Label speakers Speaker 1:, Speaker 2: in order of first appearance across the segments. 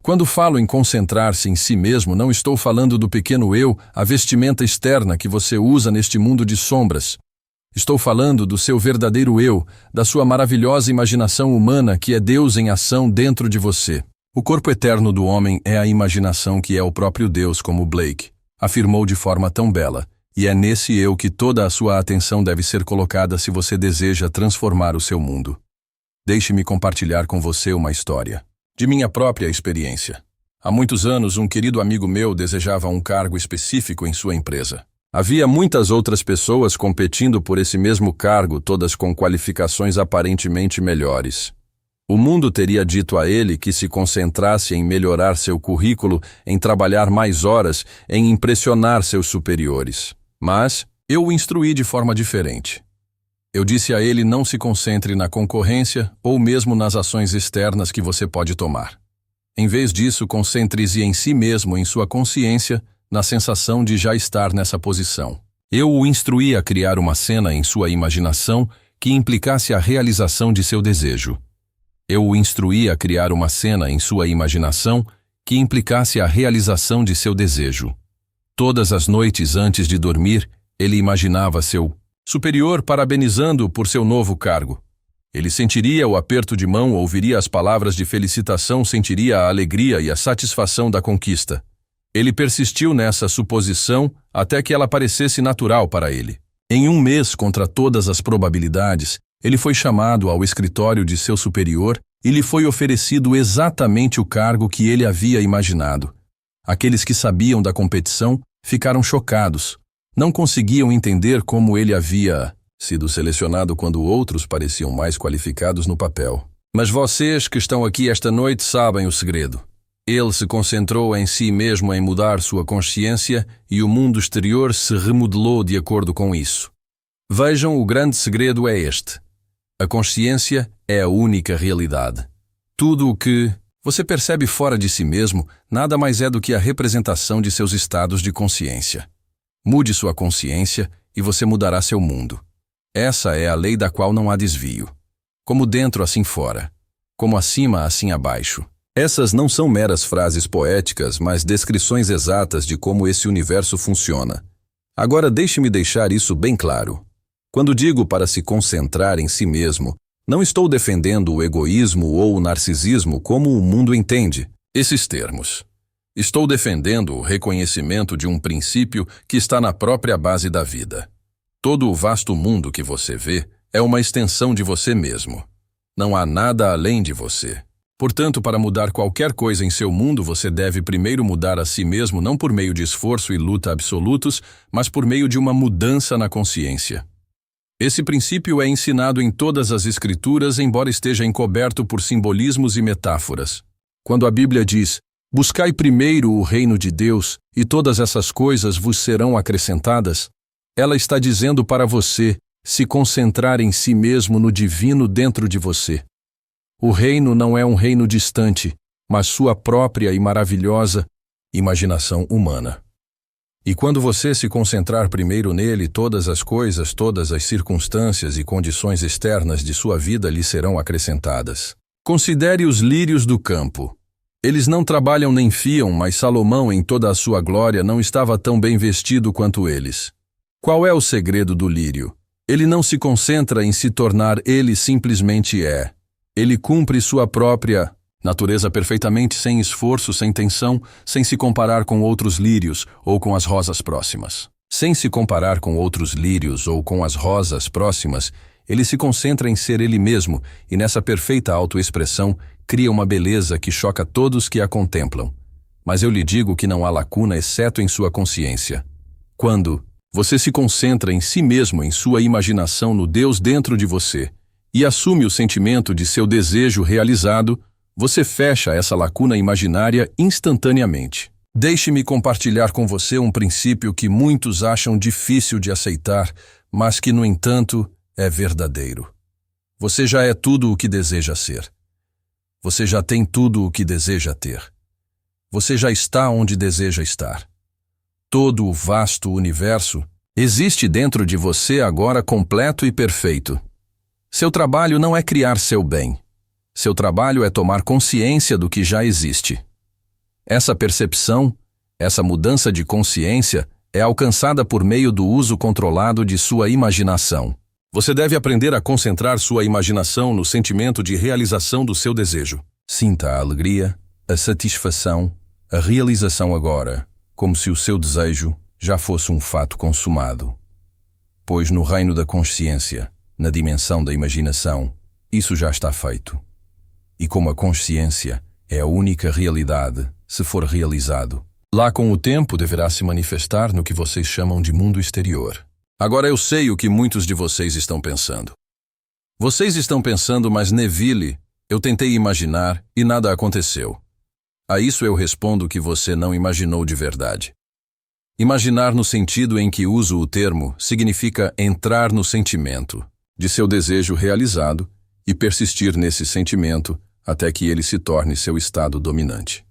Speaker 1: Quando falo em concentrar-se em si mesmo, não estou falando do pequeno eu, a vestimenta externa que você usa neste mundo de sombras. Estou falando do seu verdadeiro eu, da sua maravilhosa imaginação humana que é Deus em ação dentro de você. O corpo eterno do homem é a imaginação que é o próprio Deus, como Blake afirmou de forma tão bela, e é nesse eu que toda a sua atenção deve ser colocada se você deseja transformar o seu mundo. Deixe-me compartilhar com você uma história de minha própria experiência. Há muitos anos, um querido amigo meu desejava um cargo específico em sua empresa. Havia muitas outras pessoas competindo por esse mesmo cargo, todas com qualificações aparentemente melhores. O mundo teria dito a ele que se concentrasse em melhorar seu currículo, em trabalhar mais horas, em impressionar seus superiores. Mas eu o instruí de forma diferente. Eu disse a ele: não se concentre na concorrência ou mesmo nas ações externas que você pode tomar. Em vez disso, concentre-se em si mesmo, em sua consciência, na sensação de já estar nessa posição. Eu o instruí a criar uma cena em sua imaginação que implicasse a realização de seu desejo. Eu o instruí a criar uma cena em sua imaginação que implicasse a realização de seu desejo. Todas as noites antes de dormir, ele imaginava seu superior parabenizando-o por seu novo cargo. Ele sentiria o aperto de mão, ouviria as palavras de felicitação, sentiria a alegria e a satisfação da conquista. Ele persistiu nessa suposição até que ela parecesse natural para ele. Em um mês, contra todas as probabilidades, ele foi chamado ao escritório de seu superior e lhe foi oferecido exatamente o cargo que ele havia imaginado. Aqueles que sabiam da competição ficaram chocados. Não conseguiam entender como ele havia sido selecionado quando outros pareciam mais qualificados no papel. Mas vocês que estão aqui esta noite sabem o segredo. Ele se concentrou em si mesmo em mudar sua consciência e o mundo exterior se remodelou de acordo com isso. Vejam, o grande segredo é este. A consciência é a única realidade. Tudo o que você percebe fora de si mesmo nada mais é do que a representação de seus estados de consciência. Mude sua consciência e você mudará seu mundo. Essa é a lei da qual não há desvio. Como dentro, assim fora. Como acima, assim abaixo. Essas não são meras frases poéticas, mas descrições exatas de como esse universo funciona. Agora deixe-me deixar isso bem claro. Quando digo para se concentrar em si mesmo, não estou defendendo o egoísmo ou o narcisismo como o mundo entende esses termos. Estou defendendo o reconhecimento de um princípio que está na própria base da vida. Todo o vasto mundo que você vê é uma extensão de você mesmo. Não há nada além de você. Portanto, para mudar qualquer coisa em seu mundo, você deve primeiro mudar a si mesmo, não por meio de esforço e luta absolutos, mas por meio de uma mudança na consciência. Esse princípio é ensinado em todas as Escrituras, embora esteja encoberto por simbolismos e metáforas. Quando a Bíblia diz: buscai primeiro o reino de Deus, e todas essas coisas vos serão acrescentadas, ela está dizendo para você se concentrar em si mesmo no divino dentro de você. O reino não é um reino distante, mas sua própria e maravilhosa imaginação humana. E quando você se concentrar primeiro nele, todas as coisas, todas as circunstâncias e condições externas de sua vida lhe serão acrescentadas. Considere os lírios do campo. Eles não trabalham nem fiam, mas Salomão, em toda a sua glória, não estava tão bem vestido quanto eles. Qual é o segredo do lírio? Ele não se concentra em se tornar ele, simplesmente é. Ele cumpre sua própria natureza perfeitamente, sem esforço, sem tensão, sem se comparar com outros lírios ou com as rosas próximas. Sem se comparar com outros lírios ou com as rosas próximas, ele se concentra em ser ele mesmo e nessa perfeita autoexpressão cria uma beleza que choca todos que a contemplam. Mas eu lhe digo que não há lacuna exceto em sua consciência. Quando você se concentra em si mesmo, em sua imaginação, no Deus dentro de você, e assume o sentimento de seu desejo realizado, você fecha essa lacuna imaginária instantaneamente. Deixe-me compartilhar com você um princípio que muitos acham difícil de aceitar, mas que, no entanto, é verdadeiro. Você já é tudo o que deseja ser. Você já tem tudo o que deseja ter. Você já está onde deseja estar. Todo o vasto universo existe dentro de você agora completo e perfeito. Seu trabalho não é criar seu bem. Seu trabalho é tomar consciência do que já existe. Essa percepção, essa mudança de consciência é alcançada por meio do uso controlado de sua imaginação. Você deve aprender a concentrar sua imaginação no sentimento de realização do seu desejo. Sinta a alegria, a satisfação, a realização agora, como se o seu desejo já fosse um fato consumado. Pois no reino da consciência, na dimensão da imaginação, isso já está feito. E como a consciência é a única realidade, se for realizado, lá com o tempo deverá se manifestar no que vocês chamam de mundo exterior. Agora eu sei o que muitos de vocês estão pensando. Vocês estão pensando, mas Neville, eu tentei imaginar e nada aconteceu. A isso eu respondo que você não imaginou de verdade. Imaginar no sentido em que uso o termo significa entrar no sentimento de seu desejo realizado e persistir nesse sentimento até que ele se torne seu estado dominante.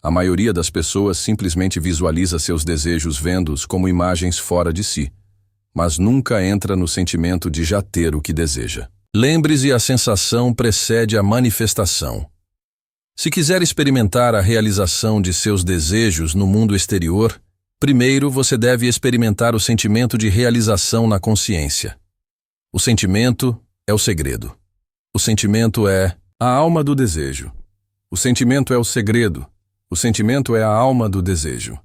Speaker 1: A maioria das pessoas simplesmente visualiza seus desejos vendo-os como imagens fora de si, mas nunca entra no sentimento de já ter o que deseja. Lembre-se, a sensação precede a manifestação. Se quiser experimentar a realização de seus desejos no mundo exterior, primeiro você deve experimentar o sentimento de realização na consciência. O sentimento é o segredo. O sentimento é a alma do desejo. O sentimento é o segredo. O sentimento é a alma do desejo.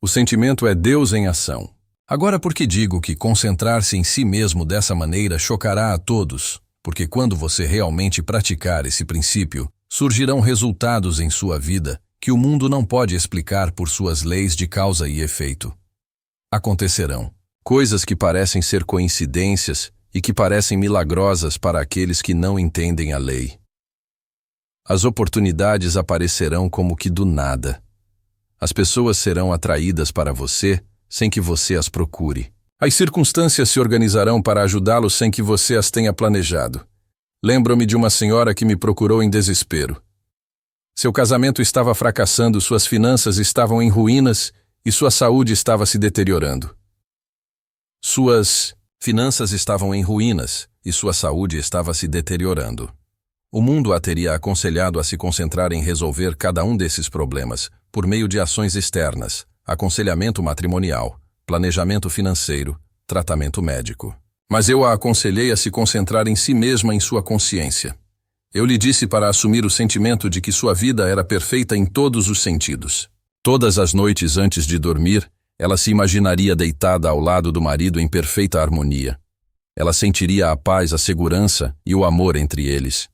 Speaker 1: O sentimento é Deus em ação. Agora, por que digo que concentrar-se em si mesmo dessa maneira chocará a todos? Porque quando você realmente praticar esse princípio, surgirão resultados em sua vida que o mundo não pode explicar por suas leis de causa e efeito. Acontecerão coisas que parecem ser coincidências e que parecem milagrosas para aqueles que não entendem a lei. As oportunidades aparecerão como que do nada. As pessoas serão atraídas para você sem que você as procure. As circunstâncias se organizarão para ajudá-lo sem que você as tenha planejado. Lembro-me de uma senhora que me procurou em desespero. Seu casamento estava fracassando, suas finanças estavam em ruínas e sua saúde estava se deteriorando. Suas finanças estavam em ruínas e sua saúde estava se deteriorando. O mundo a teria aconselhado a se concentrar em resolver cada um desses problemas por meio de ações externas, aconselhamento matrimonial, planejamento financeiro, tratamento médico. Mas eu a aconselhei a se concentrar em si mesma, em sua consciência. Eu lhe disse para assumir o sentimento de que sua vida era perfeita em todos os sentidos. Todas as noites antes de dormir, ela se imaginaria deitada ao lado do marido em perfeita harmonia. Ela sentiria a paz, a segurança e o amor entre eles.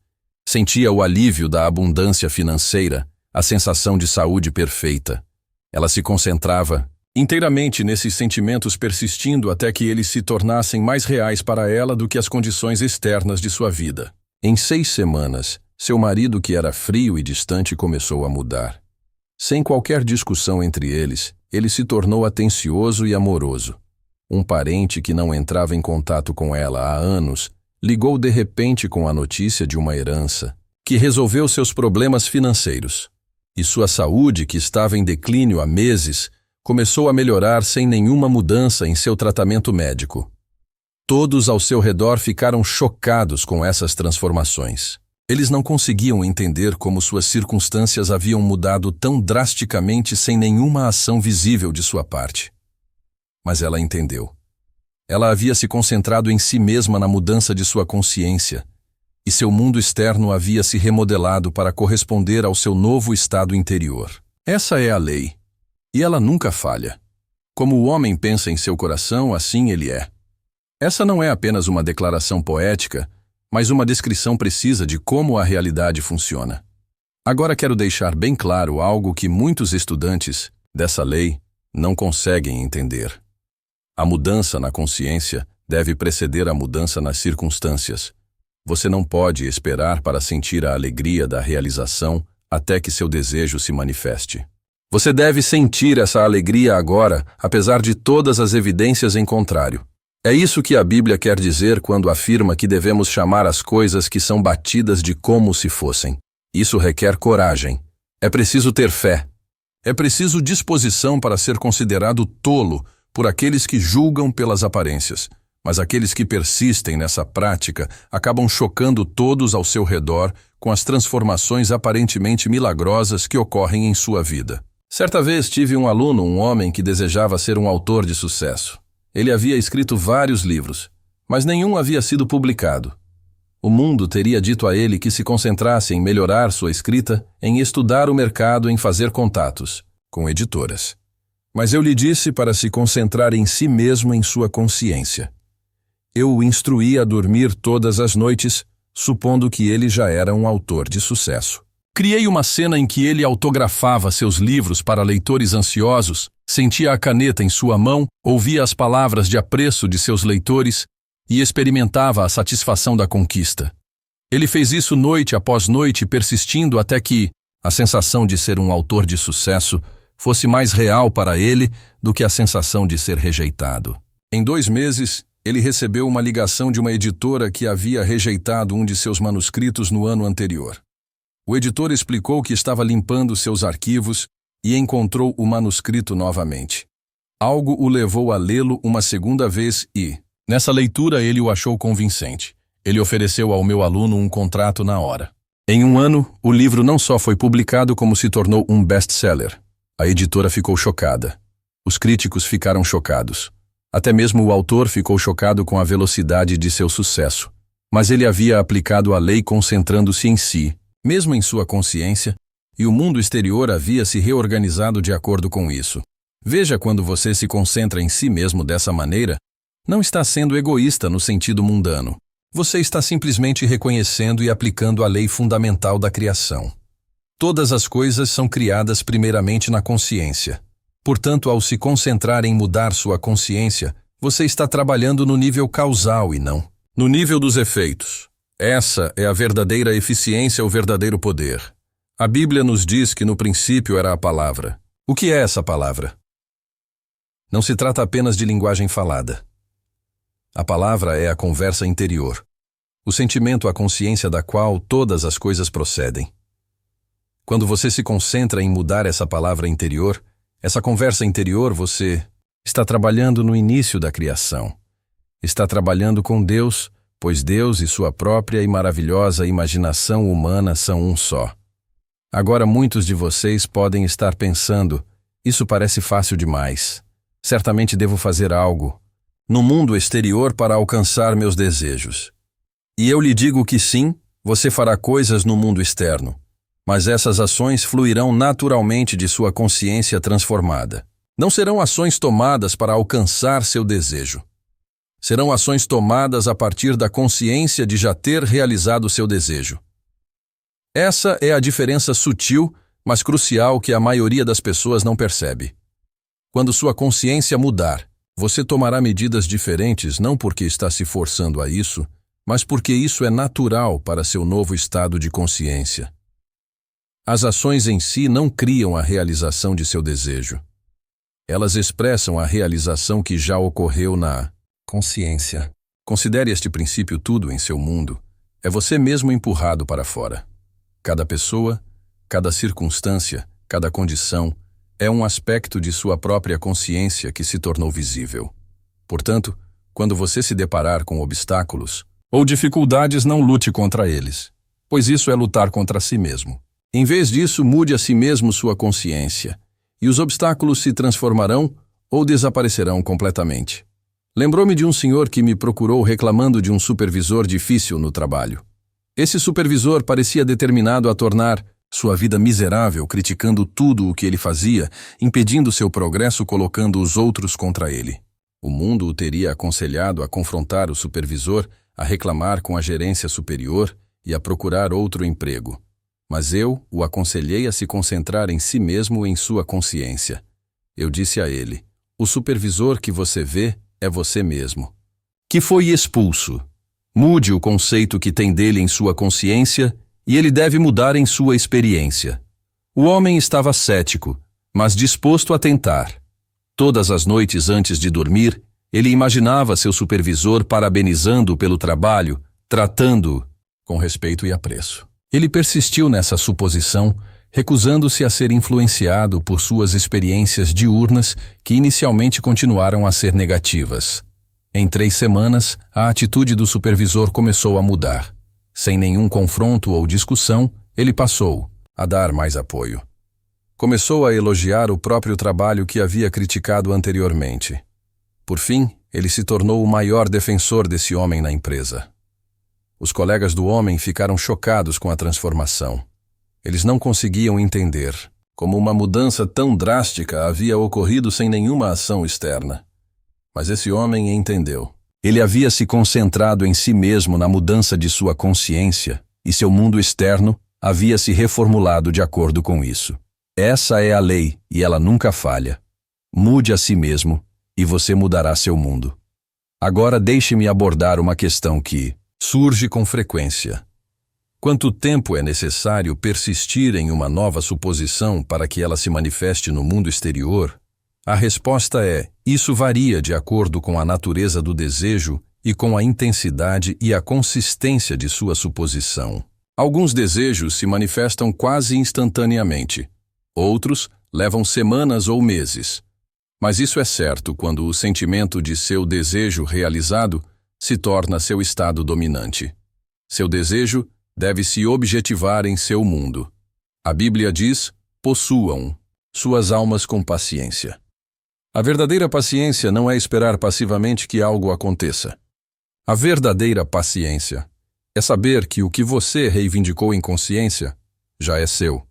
Speaker 1: Sentia o alívio da abundância financeira, a sensação de saúde perfeita. Ela se concentrava inteiramente nesses sentimentos, persistindo até que eles se tornassem mais reais para ela do que as condições externas de sua vida. Em 6 semanas, seu marido, que era frio e distante, começou a mudar. Sem qualquer discussão entre eles, ele se tornou atencioso e amoroso. Um parente que não entrava em contato com ela há anos ligou de repente com a notícia de uma herança que resolveu seus problemas financeiros. E sua saúde, que estava em declínio há meses, começou a melhorar sem nenhuma mudança em seu tratamento médico. Todos ao seu redor ficaram chocados com essas transformações. Eles não conseguiam entender como suas circunstâncias haviam mudado tão drasticamente sem nenhuma ação visível de sua parte. Mas ela entendeu. Ela havia se concentrado em si mesma na mudança de sua consciência, e seu mundo externo havia se remodelado para corresponder ao seu novo estado interior. Essa é a lei, e ela nunca falha. Como o homem pensa em seu coração, assim ele é. Essa não é apenas uma declaração poética, mas uma descrição precisa de como a realidade funciona. Agora quero deixar bem claro algo que muitos estudantes dessa lei não conseguem entender. A mudança na consciência deve preceder a mudança nas circunstâncias. Você não pode esperar para sentir a alegria da realização até que seu desejo se manifeste. Você deve sentir essa alegria agora, apesar de todas as evidências em contrário. É isso que a Bíblia quer dizer quando afirma que devemos chamar as coisas que são batidas de como se fossem. Isso requer coragem. É preciso ter fé. É preciso disposição para ser considerado tolo por aqueles que julgam pelas aparências, Mas aqueles que persistem nessa prática acabam chocando todos ao seu redor com as transformações aparentemente milagrosas que ocorrem em sua vida. Certa vez tive um aluno, um homem que desejava ser um autor de sucesso. Ele havia escrito vários livros, mas nenhum havia sido publicado. O mundo teria dito a ele que se concentrasse em melhorar sua escrita, em estudar o mercado, em fazer contatos com editoras. Mas eu lhe disse para se concentrar em si mesmo, em sua consciência. Eu o instruí a dormir todas as noites, supondo que ele já era um autor de sucesso. Criei uma cena em que ele autografava seus livros para leitores ansiosos, sentia a caneta em sua mão, ouvia as palavras de apreço de seus leitores e experimentava a satisfação da conquista. Ele fez isso noite após noite, persistindo até que a sensação de ser um autor de sucesso fosse mais real para ele do que a sensação de ser rejeitado. Em 2 meses, ele recebeu uma ligação de uma editora que havia rejeitado um de seus manuscritos no ano anterior. O editor explicou que estava limpando seus arquivos e encontrou o manuscrito novamente. Algo o levou a lê-lo uma segunda vez e, nessa leitura, ele o achou convincente. Ele ofereceu ao meu aluno um contrato na hora. Em 1 ano, o livro não só foi publicado, como se tornou um best-seller. A editora ficou chocada. Os críticos ficaram chocados. Até mesmo o autor ficou chocado com a velocidade de seu sucesso. Mas ele havia aplicado a lei concentrando-se em si, mesmo em sua consciência, e o mundo exterior havia se reorganizado de acordo com isso. Veja, quando você se concentra em si mesmo dessa maneira, não está sendo egoísta no sentido mundano. Você está simplesmente reconhecendo e aplicando a lei fundamental da criação. Todas as coisas são criadas primeiramente na consciência. Portanto, ao se concentrar em mudar sua consciência, você está trabalhando no nível causal e não no nível dos efeitos. Essa é a verdadeira eficiência, o verdadeiro poder. A Bíblia nos diz que no princípio era a palavra. O que é essa palavra? Não se trata apenas de linguagem falada. A palavra é a conversa interior, o sentimento, a consciência da qual todas as coisas procedem. Quando você se concentra em mudar essa palavra interior, essa conversa interior, você está trabalhando no início da criação. Está trabalhando com Deus, pois Deus e sua própria e maravilhosa imaginação humana são um só. Agora muitos de vocês podem estar pensando, isso parece fácil demais. Certamente devo fazer algo no mundo exterior para alcançar meus desejos. E eu lhe digo que sim, você fará coisas no mundo externo, mas essas ações fluirão naturalmente de sua consciência transformada. Não serão ações tomadas para alcançar seu desejo. Serão ações tomadas a partir da consciência de já ter realizado seu desejo. Essa é a diferença sutil, mas crucial que a maioria das pessoas não percebe. Quando sua consciência mudar, você tomará medidas diferentes não porque está se forçando a isso, mas porque isso é natural para seu novo estado de consciência. As ações em si não criam a realização de seu desejo. Elas expressam a realização que já ocorreu na consciência. Considere este princípio: tudo em seu mundo é você mesmo empurrado para fora. Cada pessoa, cada circunstância, cada condição é um aspecto de sua própria consciência que se tornou visível. Portanto, quando você se deparar com obstáculos ou dificuldades, não lute contra eles, pois isso é lutar contra si mesmo. Em vez disso, mude a si mesmo sua consciência, e os obstáculos se transformarão ou desaparecerão completamente. Lembrou-me de um senhor que me procurou reclamando de um supervisor difícil no trabalho. Esse supervisor parecia determinado a tornar sua vida miserável, criticando tudo o que ele fazia, impedindo seu progresso, colocando os outros contra ele. O mundo o teria aconselhado a confrontar o supervisor, a reclamar com a gerência superior e a procurar outro emprego. Mas eu o aconselhei a se concentrar em si mesmo e em sua consciência. Eu disse a ele: o supervisor que você vê é você mesmo, que foi expulso. Mude o conceito que tem dele em sua consciência e ele deve mudar em sua experiência. O homem estava cético, mas disposto a tentar. Todas as noites antes de dormir, ele imaginava seu supervisor parabenizando-o pelo trabalho, tratando-o com respeito e apreço. Ele persistiu nessa suposição, recusando-se a ser influenciado por suas experiências diurnas que inicialmente continuaram a ser negativas. Em 3 semanas, a atitude do supervisor começou a mudar. Sem nenhum confronto ou discussão, ele passou a dar mais apoio. Começou a elogiar o próprio trabalho que havia criticado anteriormente. Por fim, ele se tornou o maior defensor desse homem na empresa. Os colegas do homem ficaram chocados com a transformação. Eles não conseguiam entender como uma mudança tão drástica havia ocorrido sem nenhuma ação externa. Mas esse homem entendeu. Ele havia se concentrado em si mesmo na mudança de sua consciência e seu mundo externo havia se reformulado de acordo com isso. Essa é a lei e ela nunca falha. Mude a si mesmo e você mudará seu mundo. Agora deixe-me abordar uma questão que surge com frequência. Quanto tempo é necessário persistir em uma nova suposição para que ela se manifeste no mundo exterior? A resposta é: isso varia de acordo com a natureza do desejo e com a intensidade e a consistência de sua suposição. Alguns desejos se manifestam quase instantaneamente. Outros levam semanas ou meses. Mas isso é certo quando o sentimento de seu desejo realizado se torna seu estado dominante. Seu desejo deve se objetivar em seu mundo. A Bíblia diz: possuam suas almas com paciência. A verdadeira paciência não é esperar passivamente que algo aconteça. A verdadeira paciência é saber que o que você reivindicou em consciência já é seu.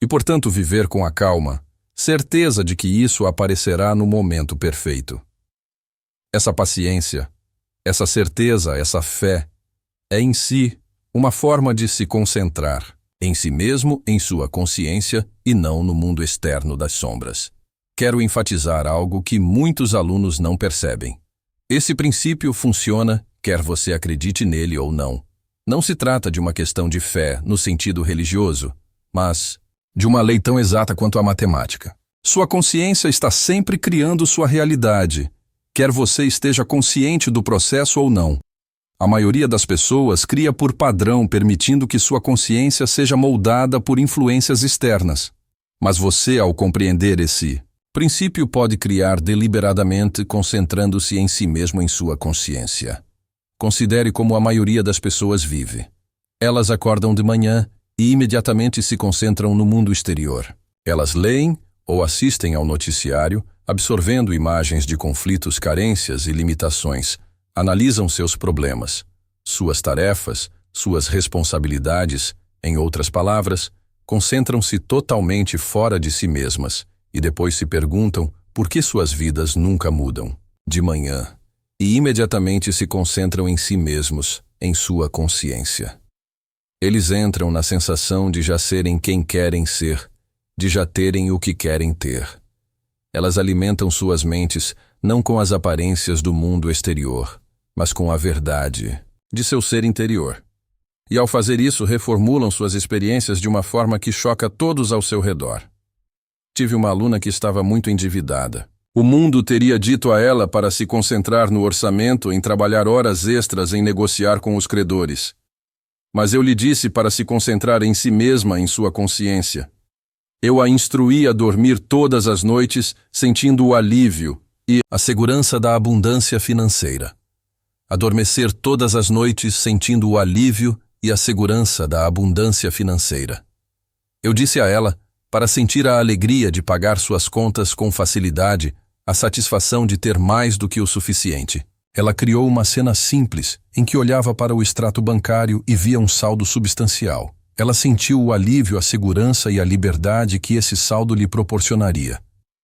Speaker 1: E, portanto, viver com a calma, certeza de que isso aparecerá no momento perfeito. Essa paciência, essa certeza, essa fé, é em si uma forma de se concentrar em si mesmo, em sua consciência e não no mundo externo das sombras. Quero enfatizar algo que muitos alunos não percebem. Esse princípio funciona, quer você acredite nele ou não. Não se trata de uma questão de fé no sentido religioso, mas de uma lei tão exata quanto a matemática. Sua consciência está sempre criando sua realidade, quer você esteja consciente do processo ou não. A maioria das pessoas cria por padrão, permitindo que sua consciência seja moldada por influências externas. Mas você, ao compreender esse princípio, pode criar deliberadamente, concentrando-se em si mesmo em sua consciência. Considere como a maioria das pessoas vive. Elas acordam de manhã e imediatamente se concentram no mundo exterior. Elas leem ou assistem ao noticiário, absorvendo imagens de conflitos, carências e limitações. Analisam seus problemas, suas tarefas, suas responsabilidades, em outras palavras, concentram-se totalmente fora de si mesmas e depois se perguntam por que suas vidas nunca mudam. De manhã, e imediatamente se concentram em si mesmos, em sua consciência. Eles entram na sensação de já serem quem querem ser, de já terem o que querem ter. Elas alimentam suas mentes não com as aparências do mundo exterior, mas com a verdade de seu ser interior. E ao fazer isso, reformulam suas experiências de uma forma que choca todos ao seu redor. Tive uma aluna que estava muito endividada. O mundo teria dito a ela para se concentrar no orçamento, em trabalhar horas extras, em negociar com os credores. Mas eu lhe disse para se concentrar em si mesma, em sua consciência. Eu a instruí a dormir todas as noites, sentindo o alívio e a segurança da abundância financeira. Adormecer todas as noites, sentindo o alívio e a segurança da abundância financeira. Eu disse a ela para sentir a alegria de pagar suas contas com facilidade, a satisfação de ter mais do que o suficiente. Ela criou uma cena simples, em que olhava para o extrato bancário e via um saldo substancial. Ela sentiu o alívio, a segurança e a liberdade que esse saldo lhe proporcionaria.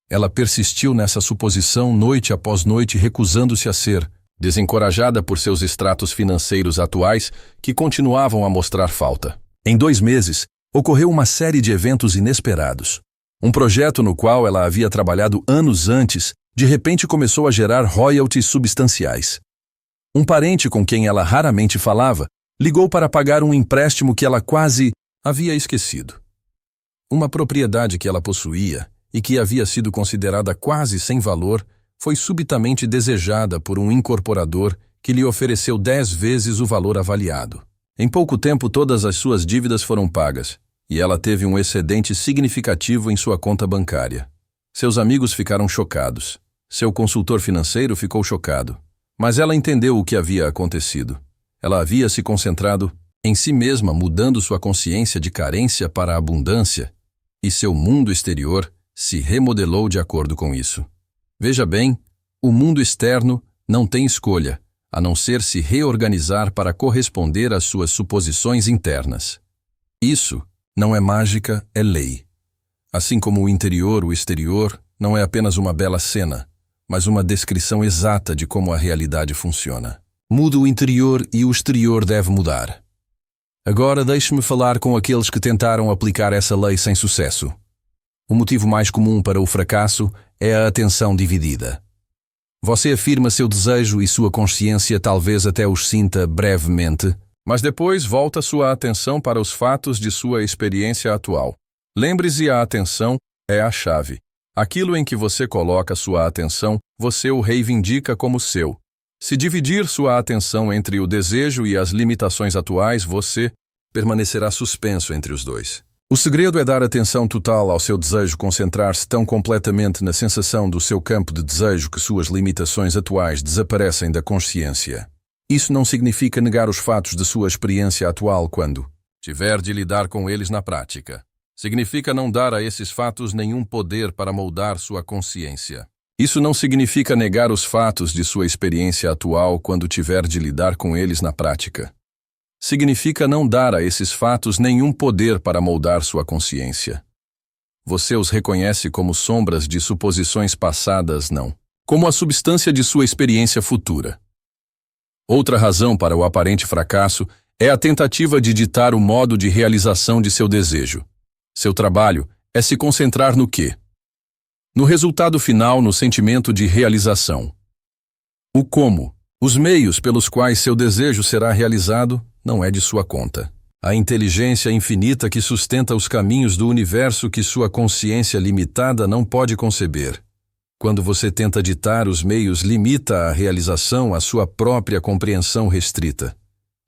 Speaker 1: Ela persistiu nessa suposição noite após noite, recusando-se a ser, desencorajada por seus extratos financeiros atuais, que continuavam a mostrar falta. Em 2 meses, ocorreu uma série de eventos inesperados. Um projeto no qual ela havia trabalhado anos antes, de repente começou a gerar royalties substanciais. Um parente com quem ela raramente falava, ligou para pagar um empréstimo que ela quase havia esquecido. Uma propriedade que ela possuía e que havia sido considerada quase sem valor, foi subitamente desejada por um incorporador que lhe ofereceu 10 vezes o valor avaliado. Em pouco tempo, todas as suas dívidas foram pagas, e ela teve um excedente significativo em sua conta bancária. Seus amigos ficaram chocados. Seu consultor financeiro ficou chocado. Mas ela entendeu o que havia acontecido. Ela havia se concentrado em si mesma, mudando sua consciência de carência para a abundância, e seu mundo exterior se remodelou de acordo com isso. Veja bem, o mundo externo não tem escolha, a não ser se reorganizar para corresponder às suas suposições internas. Isso não é mágica, é lei. Assim como o interior, o exterior não é apenas uma bela cena, mas uma descrição exata de como a realidade funciona. Muda o interior e o exterior deve mudar. Agora deixe-me falar com aqueles que tentaram aplicar essa lei sem sucesso. O motivo mais comum para o fracasso é a atenção dividida. Você afirma seu desejo e sua consciência talvez até os sinta brevemente, mas depois volta sua atenção para os fatos de sua experiência atual. Lembre-se, a atenção é a chave. Aquilo em que você coloca sua atenção, você o reivindica como seu. Se dividir sua atenção entre o desejo e as limitações atuais, você permanecerá suspenso entre os dois. O segredo é dar atenção total ao seu desejo, concentrar-se tão completamente na sensação do seu campo de desejo que suas limitações atuais desaparecem da consciência. Isso não significa negar os fatos de sua experiência atual quando tiver de lidar com eles na prática. Significa não dar a esses fatos nenhum poder para moldar sua consciência. Isso não significa negar os fatos de sua experiência atual quando tiver de lidar com eles na prática. Significa não dar a esses fatos nenhum poder para moldar sua consciência. Você os reconhece como sombras de suposições passadas, não como a substância de sua experiência futura. Outra razão para o aparente fracasso é a tentativa de ditar o modo de realização de seu desejo. Seu trabalho é se concentrar no quê? No resultado final, no sentimento de realização. O como, os meios pelos quais seu desejo será realizado, não é de sua conta. A inteligência infinita que sustenta os caminhos do universo que sua consciência limitada não pode conceber. Quando você tenta ditar os meios, limita a realização à sua própria compreensão restrita.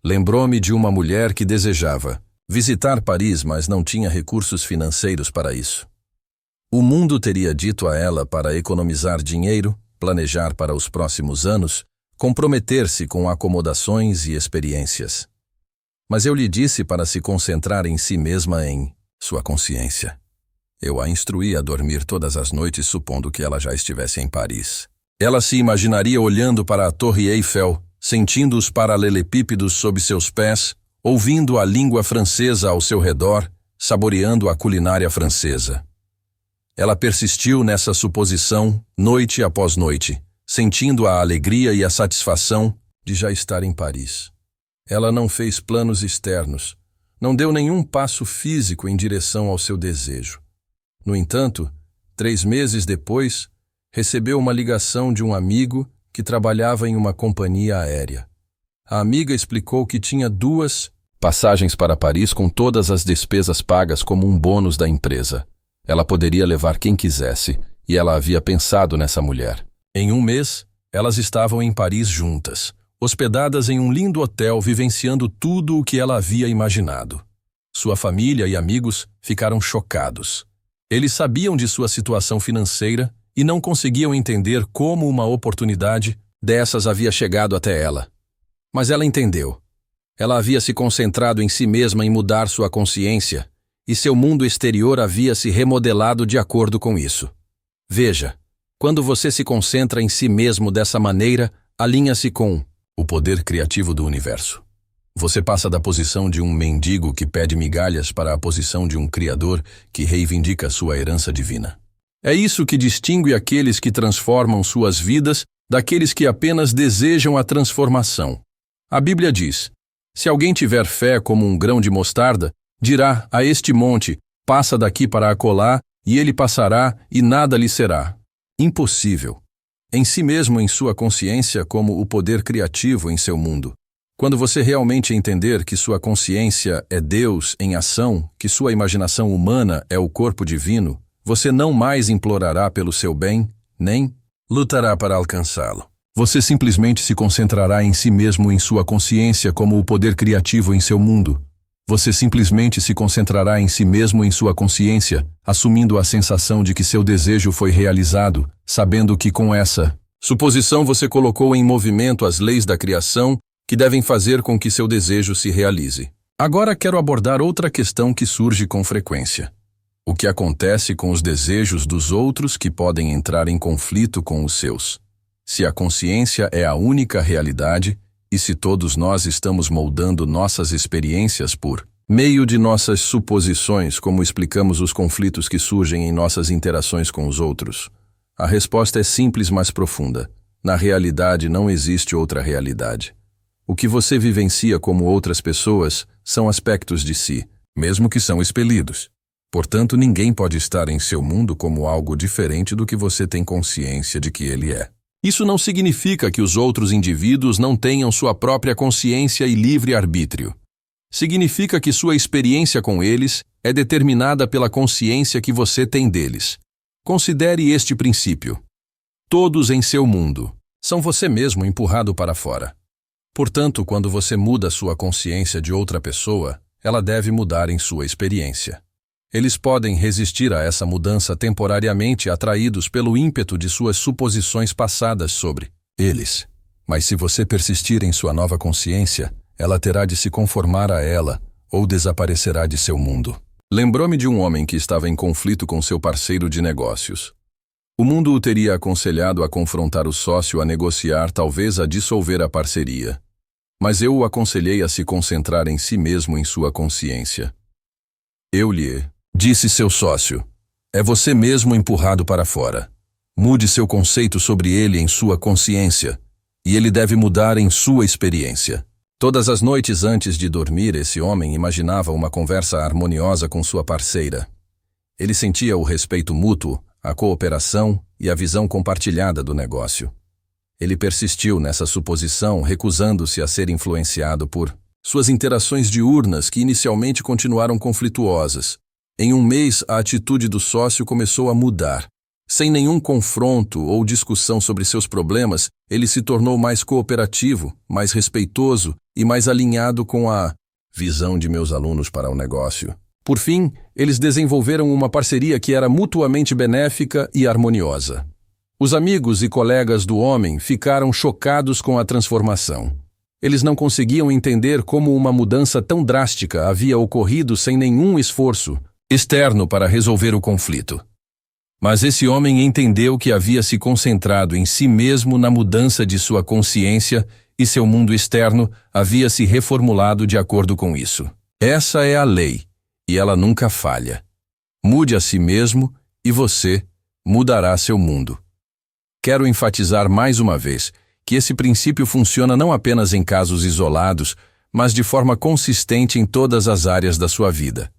Speaker 1: Lembrou-me de uma mulher que desejava visitar Paris, mas não tinha recursos financeiros para isso. O mundo teria dito a ela para economizar dinheiro, planejar para os próximos anos, comprometer-se com acomodações e experiências. Mas eu lhe disse para se concentrar em si mesma, em sua consciência. Eu a instruí a dormir todas as noites supondo que ela já estivesse em Paris. Ela se imaginaria olhando para a Torre Eiffel, sentindo os paralelepípedos sob seus pés, ouvindo a língua francesa ao seu redor, saboreando a culinária francesa. Ela persistiu nessa suposição noite após noite, sentindo a alegria e a satisfação de já estar em Paris. Ela não fez planos externos, não deu nenhum passo físico em direção ao seu desejo. No entanto, 3 meses depois, recebeu uma ligação de um amigo que trabalhava em uma companhia aérea. A amiga explicou que tinha 2 passagens para Paris com todas as despesas pagas como um bônus da empresa. Ela poderia levar quem quisesse, e ela havia pensado nessa mulher. Em 1 mês, elas estavam em Paris juntas, hospedadas em um lindo hotel, vivenciando tudo o que ela havia imaginado. Sua família e amigos ficaram chocados. Eles sabiam de sua situação financeira e não conseguiam entender como uma oportunidade dessas havia chegado até ela. Mas ela entendeu. Ela havia se concentrado em si mesma em mudar sua consciência, e seu mundo exterior havia se remodelado de acordo com isso. Veja, quando você se concentra em si mesmo dessa maneira, alinha-se com o poder criativo do universo. Você passa da posição de um mendigo que pede migalhas para a posição de um criador que reivindica sua herança divina. É isso que distingue aqueles que transformam suas vidas daqueles que apenas desejam a transformação. A Bíblia diz: se alguém tiver fé como um grão de mostarda, dirá a este monte, passa daqui para acolá, e ele passará e nada lhe será. Impossível. Em si mesmo, em sua consciência, como o poder criativo em seu mundo. Quando você realmente entender que sua consciência é Deus em ação, que sua imaginação humana é o corpo divino, você não mais implorará pelo seu bem, nem lutará para alcançá-lo. Você simplesmente se concentrará em si mesmo, em sua consciência, como o poder criativo em seu mundo. Você simplesmente se concentrará em si mesmo, em sua consciência, assumindo a sensação de que seu desejo foi realizado, sabendo que com essa Suposição: você colocou em movimento as leis da criação que devem fazer com que seu desejo se realize. Agora quero abordar outra questão que surge com frequência. O que acontece com os desejos dos outros que podem entrar em conflito com os seus? Se a consciência é a única realidade, e se todos nós estamos moldando nossas experiências por meio de nossas suposições, como explicamos os conflitos que surgem em nossas interações com os outros? A resposta é simples, mas profunda. Na realidade não existe outra realidade. O que você vivencia como outras pessoas são aspectos de si, mesmo que são expelidos. Portanto, ninguém pode estar em seu mundo como algo diferente do que você tem consciência de que ele é. Isso não significa que os outros indivíduos não tenham sua própria consciência e livre-arbítrio. Significa que sua experiência com eles é determinada pela consciência que você tem deles. Considere este princípio. Todos em seu mundo são você mesmo empurrado para fora. Portanto, quando você muda sua consciência de outra pessoa, ela deve mudar em sua experiência. Eles podem resistir a essa mudança temporariamente atraídos pelo ímpeto de suas suposições passadas sobre eles. Mas se você persistir em sua nova consciência, ela terá de se conformar a ela ou desaparecerá de seu mundo. Lembrou-me de um homem que estava em conflito com seu parceiro de negócios. O mundo o teria aconselhado a confrontar o sócio a negociar, talvez a dissolver a parceria. Mas eu o aconselhei a se concentrar em si mesmo, em sua consciência. Eu lhe disse: seu sócio é você mesmo empurrado para fora. Mude seu conceito sobre ele em sua consciência, e ele deve mudar em sua experiência. Todas as noites antes de dormir, esse homem imaginava uma conversa harmoniosa com sua parceira. Ele sentia o respeito mútuo, a cooperação e a visão compartilhada do negócio. Ele persistiu nessa suposição, recusando-se a ser influenciado por suas interações diurnas, que inicialmente continuaram conflituosas. Em um mês, a atitude do sócio começou a mudar. Sem nenhum confronto ou discussão sobre seus problemas, ele se tornou mais cooperativo, mais respeitoso e mais alinhado com a visão de meus alunos para o negócio. Por fim, eles desenvolveram uma parceria que era mutuamente benéfica e harmoniosa. Os amigos e colegas do homem ficaram chocados com a transformação. Eles não conseguiam entender como uma mudança tão drástica havia ocorrido sem nenhum esforço externo para resolver o conflito. Mas esse homem entendeu que havia se concentrado em si mesmo na mudança de sua consciência e seu mundo externo havia se reformulado de acordo com isso. Essa é a lei, e ela nunca falha. Mude a si mesmo e você mudará seu mundo. Quero enfatizar mais uma vez que esse princípio funciona não apenas em casos isolados, mas de forma consistente em todas as áreas da sua vida.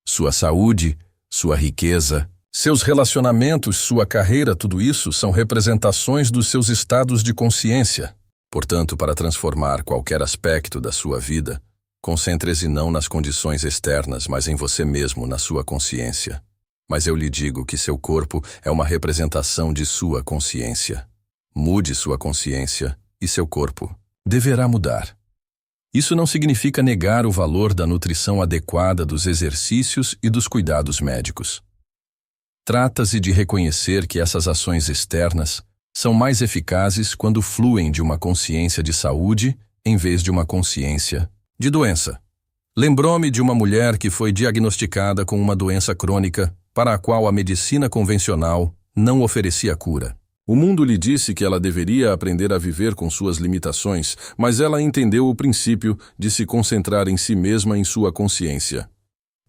Speaker 1: Sua saúde, sua riqueza, seus relacionamentos, sua carreira, tudo isso são representações dos seus estados de consciência. Portanto, para transformar qualquer aspecto da sua vida, concentre-se não nas condições externas, mas em você mesmo, na sua consciência. Mas eu lhe digo que seu corpo é uma representação de sua consciência. Mude sua consciência e seu corpo deverá mudar. Isso não significa negar o valor da nutrição adequada, dos exercícios e dos cuidados médicos. Trata-se de reconhecer que essas ações externas são mais eficazes quando fluem de uma consciência de saúde em vez de uma consciência de doença. Lembrou-me de uma mulher que foi diagnosticada com uma doença crônica para a qual a medicina convencional não oferecia cura. O mundo lhe disse que ela deveria aprender a viver com suas limitações, mas ela entendeu o princípio de se concentrar em si mesma, em sua consciência.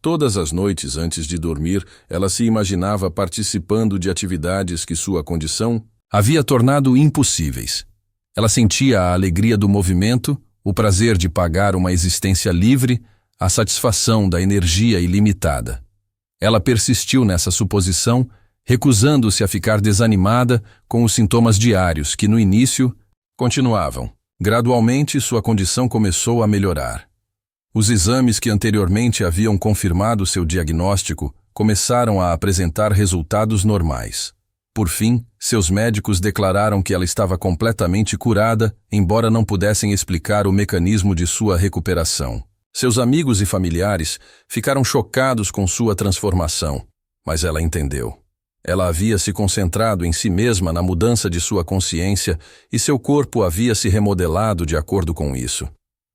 Speaker 1: Todas as noites antes de dormir, ela se imaginava participando de atividades que sua condição havia tornado impossíveis. Ela sentia a alegria do movimento, o prazer de pagar uma existência livre, a satisfação da energia ilimitada. Ela persistiu nessa suposição, recusando-se a ficar desanimada com os sintomas diários que, no início, continuavam. Gradualmente, sua condição começou a melhorar. Os exames que anteriormente haviam confirmado seu diagnóstico começaram a apresentar resultados normais. Por fim, seus médicos declararam que ela estava completamente curada, embora não pudessem explicar o mecanismo de sua recuperação. Seus amigos e familiares ficaram chocados com sua transformação, mas ela entendeu. Ela havia se concentrado em si mesma na mudança de sua consciência e seu corpo havia se remodelado de acordo com isso.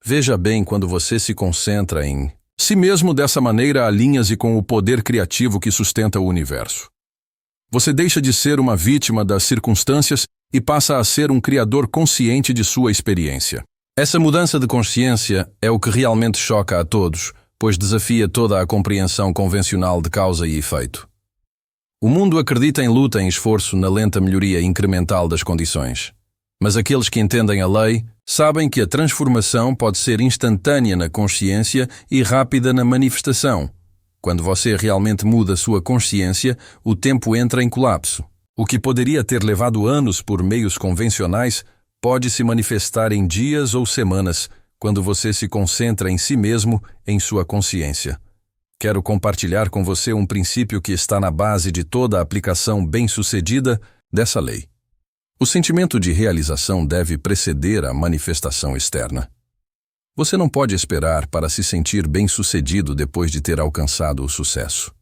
Speaker 1: Veja bem, quando você se concentra em si mesmo dessa maneira, alinha-se com o poder criativo que sustenta o universo. Você deixa de ser uma vítima das circunstâncias e passa a ser um criador consciente de sua experiência. Essa mudança de consciência é o que realmente choca a todos, pois desafia toda a compreensão convencional de causa e efeito. O mundo acredita em luta e esforço na lenta melhoria incremental das condições. Mas aqueles que entendem a lei sabem que a transformação pode ser instantânea na consciência e rápida na manifestação. Quando você realmente muda sua consciência, o tempo entra em colapso. O que poderia ter levado anos por meios convencionais pode se manifestar em dias ou semanas, quando você se concentra em si mesmo, em sua consciência. Quero compartilhar com você um princípio que está na base de toda a aplicação bem-sucedida dessa lei. O sentimento de realização deve preceder a manifestação externa. Você não pode esperar para se sentir bem-sucedido depois de ter alcançado o sucesso.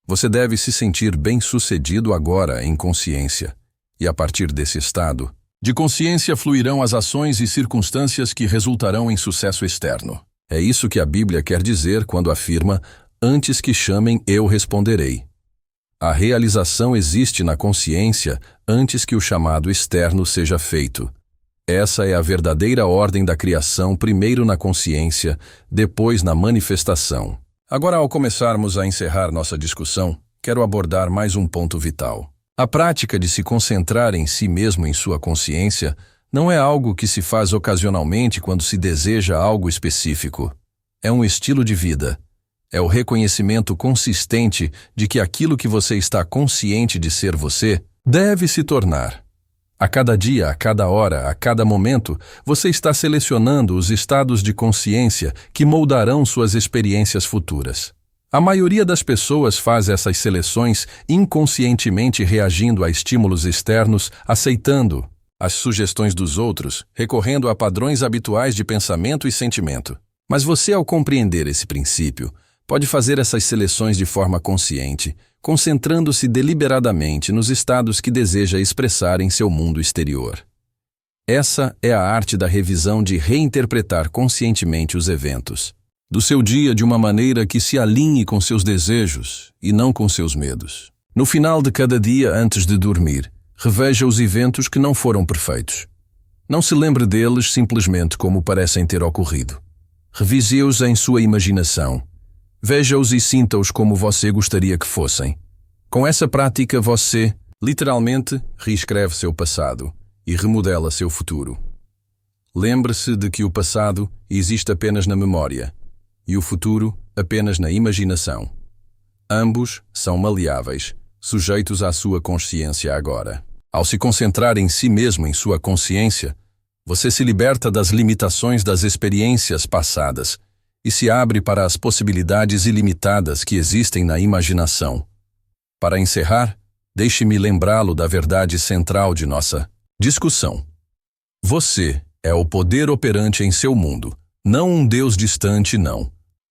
Speaker 1: Você deve se sentir bem-sucedido agora em consciência, e a partir desse estado de consciência fluirão as ações e circunstâncias que resultarão em sucesso externo. É isso que a Bíblia quer dizer quando afirma: antes que chamem, eu responderei. A realização existe na consciência antes que o chamado externo seja feito. Essa é a verdadeira ordem da criação, primeiro na consciência, depois na manifestação. Agora, ao começarmos a encerrar nossa discussão, quero abordar mais um ponto vital. A prática de se concentrar em si mesmo em sua consciência não é algo que se faz ocasionalmente quando se deseja algo específico. É um estilo de vida. É o reconhecimento consistente de que aquilo que você está consciente de ser você deve se tornar. A cada dia, a cada hora, a cada momento, você está selecionando os estados de consciência que moldarão suas experiências futuras. A maioria das pessoas faz essas seleções inconscientemente reagindo a estímulos externos, aceitando as sugestões dos outros, recorrendo a padrões habituais de pensamento e sentimento. Mas você, ao compreender esse princípio, pode fazer essas seleções de forma consciente, concentrando-se deliberadamente nos estados que deseja expressar em seu mundo exterior. Essa é a arte da revisão, de reinterpretar conscientemente os eventos do seu dia de uma maneira que se alinhe com seus desejos e não com seus medos. No final de cada dia, antes de dormir, reveja os eventos que não foram perfeitos. Não se lembre deles simplesmente como parecem ter ocorrido. Revise-os em sua imaginação. Veja-os e sinta-os como você gostaria que fossem. Com essa prática, você, literalmente, reescreve seu passado e remodela seu futuro. Lembre-se de que o passado existe apenas na memória e o futuro apenas na imaginação. Ambos são maleáveis, sujeitos à sua consciência agora. Ao se concentrar em si mesmo, em sua consciência, você se liberta das limitações das experiências passadas e se abre para as possibilidades ilimitadas que existem na imaginação. Para encerrar, deixe-me lembrá-lo da verdade central de nossa discussão. Você é o poder operante em seu mundo, não um Deus distante, não.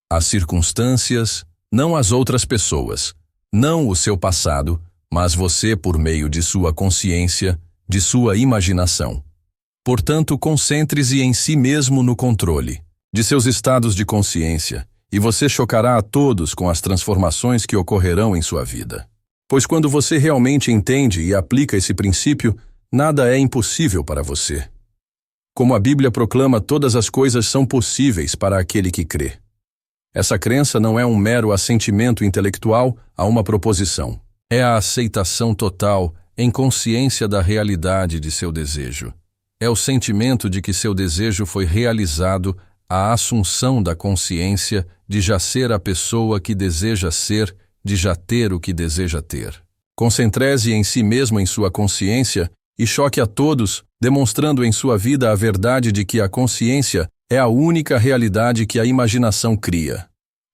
Speaker 1: As circunstâncias, não as outras pessoas, não o seu passado, mas você por meio de sua consciência, de sua imaginação. Portanto, concentre-se em si mesmo no controle de seus estados de consciência, e você chocará a todos com as transformações que ocorrerão em sua vida. Pois quando você realmente entende e aplica esse princípio, nada é impossível para você. Como a Bíblia proclama, todas as coisas são possíveis para aquele que crê. Essa crença não é um mero assentimento intelectual a uma proposição. É a aceitação total, em consciência da realidade de seu desejo. É o sentimento de que seu desejo foi realizado, a assunção da consciência de já ser a pessoa que deseja ser, de já ter o que deseja ter. Concentre-se em si mesmo em sua consciência e choque a todos, demonstrando em sua vida a verdade de que a consciência é a única realidade que a imaginação cria.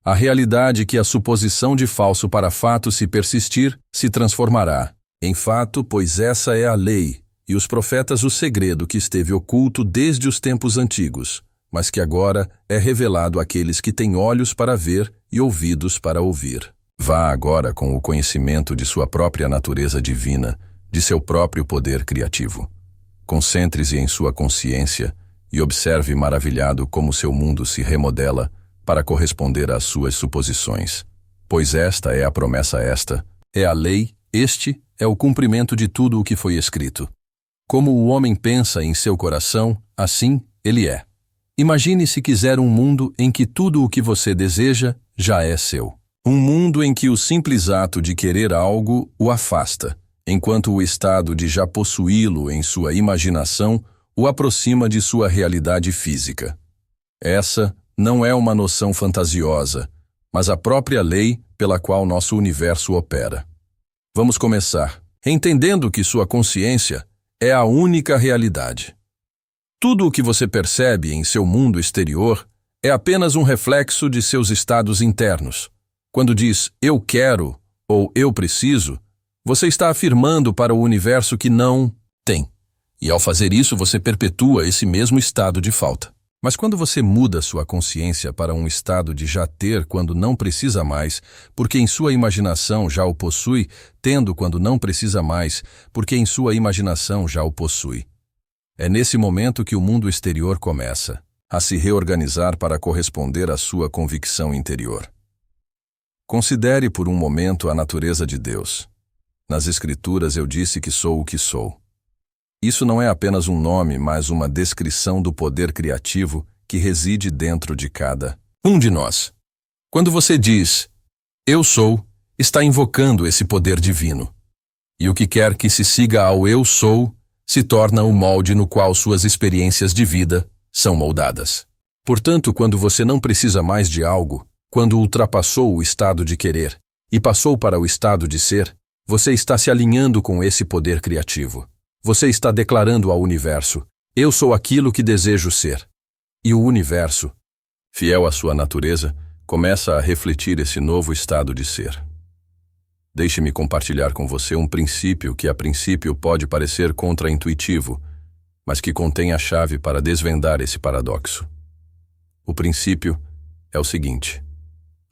Speaker 1: A realidade que a suposição de falso para fato, se persistir, se transformará em fato, pois essa é a lei, e os profetas o segredo que esteve oculto desde os tempos antigos, mas que agora é revelado àqueles que têm olhos para ver e ouvidos para ouvir. Vá agora com o conhecimento de sua própria natureza divina, de seu próprio poder criativo. Concentre-se em sua consciência e observe maravilhado como seu mundo se remodela para corresponder às suas suposições. Pois esta é a promessa, esta é a lei, este é o cumprimento de tudo o que foi escrito. Como o homem pensa em seu coração, assim ele é. Imagine se quiser um mundo em que tudo o que você deseja já é seu. Um mundo em que o simples ato de querer algo o afasta, enquanto o estado de já possuí-lo em sua imaginação o aproxima de sua realidade física. Essa não é uma noção fantasiosa, mas a própria lei pela qual nosso universo opera. Vamos começar, entendendo que sua consciência é a única realidade. Tudo o que você percebe em seu mundo exterior é apenas um reflexo de seus estados internos. Quando diz "eu quero" ou "eu preciso", você está afirmando para o universo que não tem. E ao fazer isso, você perpetua esse mesmo estado de falta. Mas quando você muda sua consciência para um estado de já ter quando não precisa mais, porque em sua imaginação já o possui, tendo quando não precisa mais, porque em sua imaginação já o possui. É nesse momento que o mundo exterior começa a se reorganizar para corresponder à sua convicção interior. Considere por um momento a natureza de Deus. Nas Escrituras eu disse que sou o que sou. Isso não é apenas um nome, mas uma descrição do poder criativo que reside dentro de cada um de nós. Quando você diz "eu sou", está invocando esse poder divino. E o que quer que se siga ao "eu sou" se torna o molde no qual suas experiências de vida são moldadas. Portanto, quando você não precisa mais de algo, quando ultrapassou o estado de querer e passou para o estado de ser, você está se alinhando com esse poder criativo. Você está declarando ao universo: "eu sou aquilo que desejo ser". E o universo, fiel à sua natureza, começa a refletir esse novo estado de ser. Deixe-me compartilhar com você um princípio que a princípio pode parecer contraintuitivo, mas que contém a chave para desvendar esse paradoxo. O princípio é o seguinte: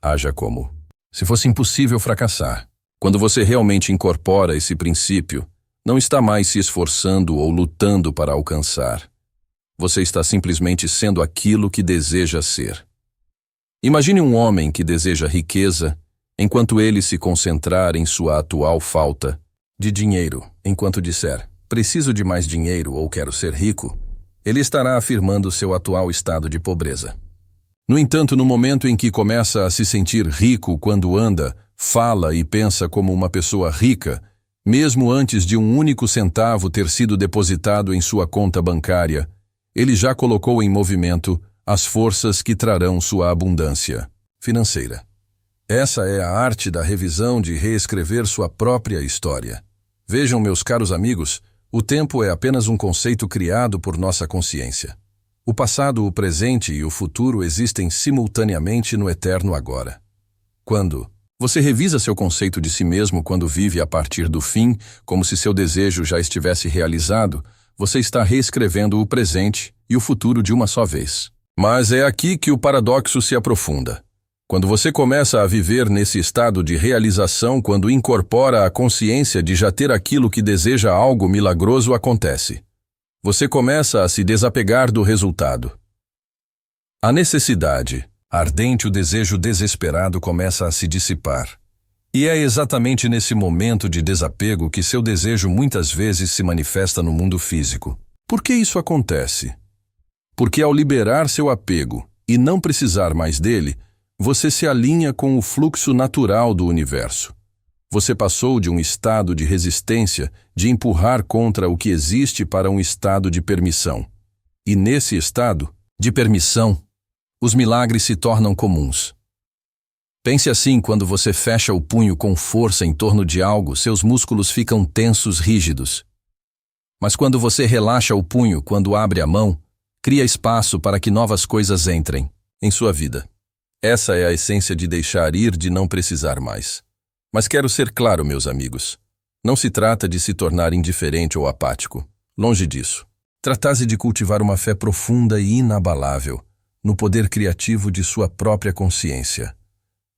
Speaker 1: haja como se fosse impossível fracassar. Quando você realmente incorpora esse princípio, não está mais se esforçando ou lutando para alcançar. Você está simplesmente sendo aquilo que deseja ser. Imagine um homem que deseja riqueza, enquanto ele se concentrar em sua atual falta de dinheiro. Enquanto disser "preciso de mais dinheiro" ou "quero ser rico", ele estará afirmando seu atual estado de pobreza. No entanto, no momento em que começa a se sentir rico quando anda, fala e pensa como uma pessoa rica, mesmo antes de um único centavo ter sido depositado em sua conta bancária, ele já colocou em movimento as forças que trarão sua abundância financeira. Essa é a arte da revisão, de reescrever sua própria história. Vejam, meus caros amigos, o tempo é apenas um conceito criado por nossa consciência. O passado, o presente e o futuro existem simultaneamente no eterno agora. Quando você revisa seu conceito de si mesmo quando vive a partir do fim, como se seu desejo já estivesse realizado, você está reescrevendo o presente e o futuro de uma só vez. Mas é aqui que o paradoxo se aprofunda. Quando você começa a viver nesse estado de realização, quando incorpora a consciência de já ter aquilo que deseja, algo milagroso acontece. Você começa a se desapegar do resultado. A necessidade ardente, o desejo desesperado começa a se dissipar. E é exatamente nesse momento de desapego que seu desejo muitas vezes se manifesta no mundo físico. Por que isso acontece? Porque ao liberar seu apego e não precisar mais dele, você se alinha com o fluxo natural do universo. Você passou de um estado de resistência, de empurrar contra o que existe, para um estado de permissão. E nesse estado de permissão, os milagres se tornam comuns. Pense assim: quando você fecha o punho com força em torno de algo, seus músculos ficam tensos, rígidos. Mas quando você relaxa o punho, quando abre a mão, cria espaço para que novas coisas entrem em sua vida. Essa é a essência de deixar ir, de não precisar mais. Mas quero ser claro, meus amigos. Não se trata de se tornar indiferente ou apático. Longe disso. Trata-se de cultivar uma fé profunda e inabalável no poder criativo de sua própria consciência.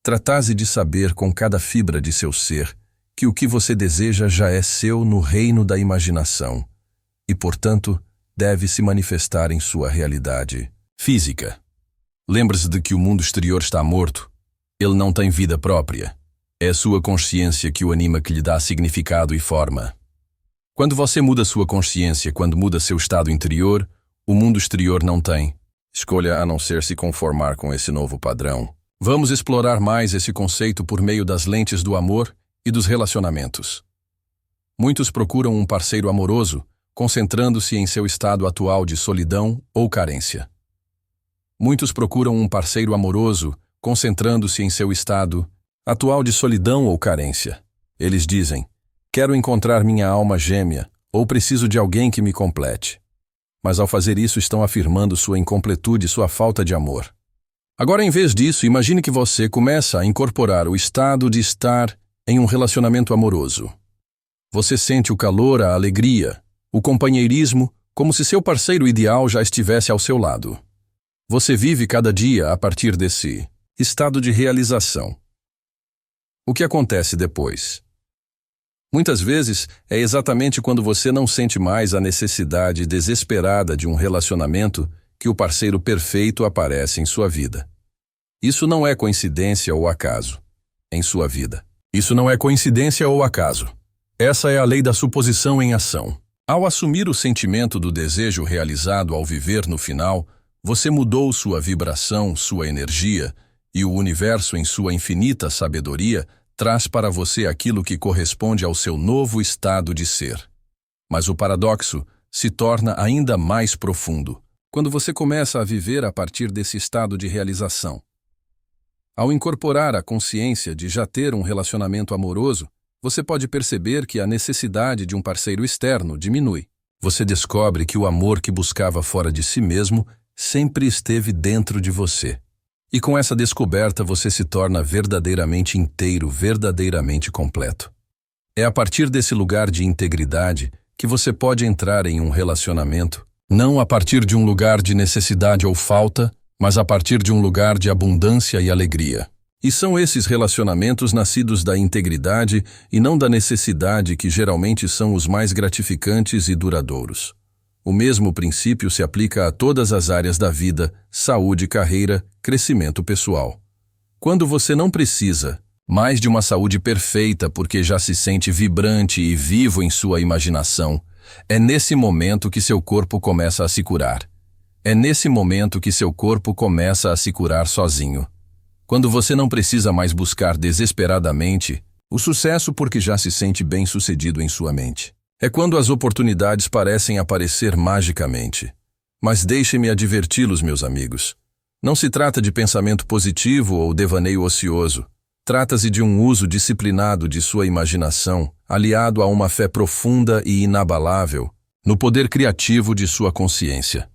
Speaker 1: tratase de saber com cada fibra de seu ser que o que você deseja já é seu no reino da imaginação e, portanto, deve se manifestar em sua realidade física. Lembre-se de que o mundo exterior está morto. Ele não tem vida própria. É a sua consciência que o anima, que lhe dá significado e forma. Quando você muda sua consciência, quando muda seu estado interior, o mundo exterior não tem escolha a não ser se conformar com esse novo padrão. Vamos explorar mais esse conceito por meio das lentes do amor e dos relacionamentos. Muitos procuram um parceiro amoroso, concentrando-se em seu estado atual de solidão ou carência. Muitos procuram um parceiro amoroso, concentrando-se em seu estado atual de solidão ou carência. Eles dizem: quero encontrar minha alma gêmea, ou preciso de alguém que me complete. Mas ao fazer isso estão afirmando sua incompletude e sua falta de amor. Agora, em vez disso, imagine que você começa a incorporar o estado de estar em um relacionamento amoroso. Você sente o calor, a alegria, o companheirismo, como se seu parceiro ideal já estivesse ao seu lado. Você vive cada dia a partir desse estado de realização. O que acontece depois? Muitas vezes é exatamente quando você não sente mais a necessidade desesperada de um relacionamento que o parceiro perfeito aparece em sua vida. Isso não é coincidência ou acaso. Em sua vida. Isso não é coincidência ou acaso. Essa é a lei da suposição em ação. Ao assumir o sentimento do desejo realizado ao viver no final, você mudou sua vibração, sua energia, e o universo, em sua infinita sabedoria, traz para você aquilo que corresponde ao seu novo estado de ser. Mas o paradoxo se torna ainda mais profundo quando você começa a viver a partir desse estado de realização. Ao incorporar a consciência de já ter um relacionamento amoroso, você pode perceber que a necessidade de um parceiro externo diminui. Você descobre que o amor que buscava fora de si mesmo sempre esteve dentro de você. E com essa descoberta você se torna verdadeiramente inteiro, verdadeiramente completo. É a partir desse lugar de integridade que você pode entrar em um relacionamento, não a partir de um lugar de necessidade ou falta, mas a partir de um lugar de abundância e alegria. E são esses relacionamentos nascidos da integridade e não da necessidade que geralmente são os mais gratificantes e duradouros. O mesmo princípio se aplica a todas as áreas da vida: saúde, carreira, crescimento pessoal. Quando você não precisa mais de uma saúde perfeita porque já se sente vibrante e vivo em sua imaginação, é nesse momento que seu corpo começa a se curar. É nesse momento que seu corpo começa a se curar sozinho. Quando você não precisa mais buscar desesperadamente o sucesso porque já se sente bem-sucedido em sua mente. É quando as oportunidades parecem aparecer magicamente. Mas deixem-me adverti-los, meus amigos. Não se trata de pensamento positivo ou devaneio ocioso. Trata-se de um uso disciplinado de sua imaginação, aliado a uma fé profunda e inabalável no poder criativo de sua consciência.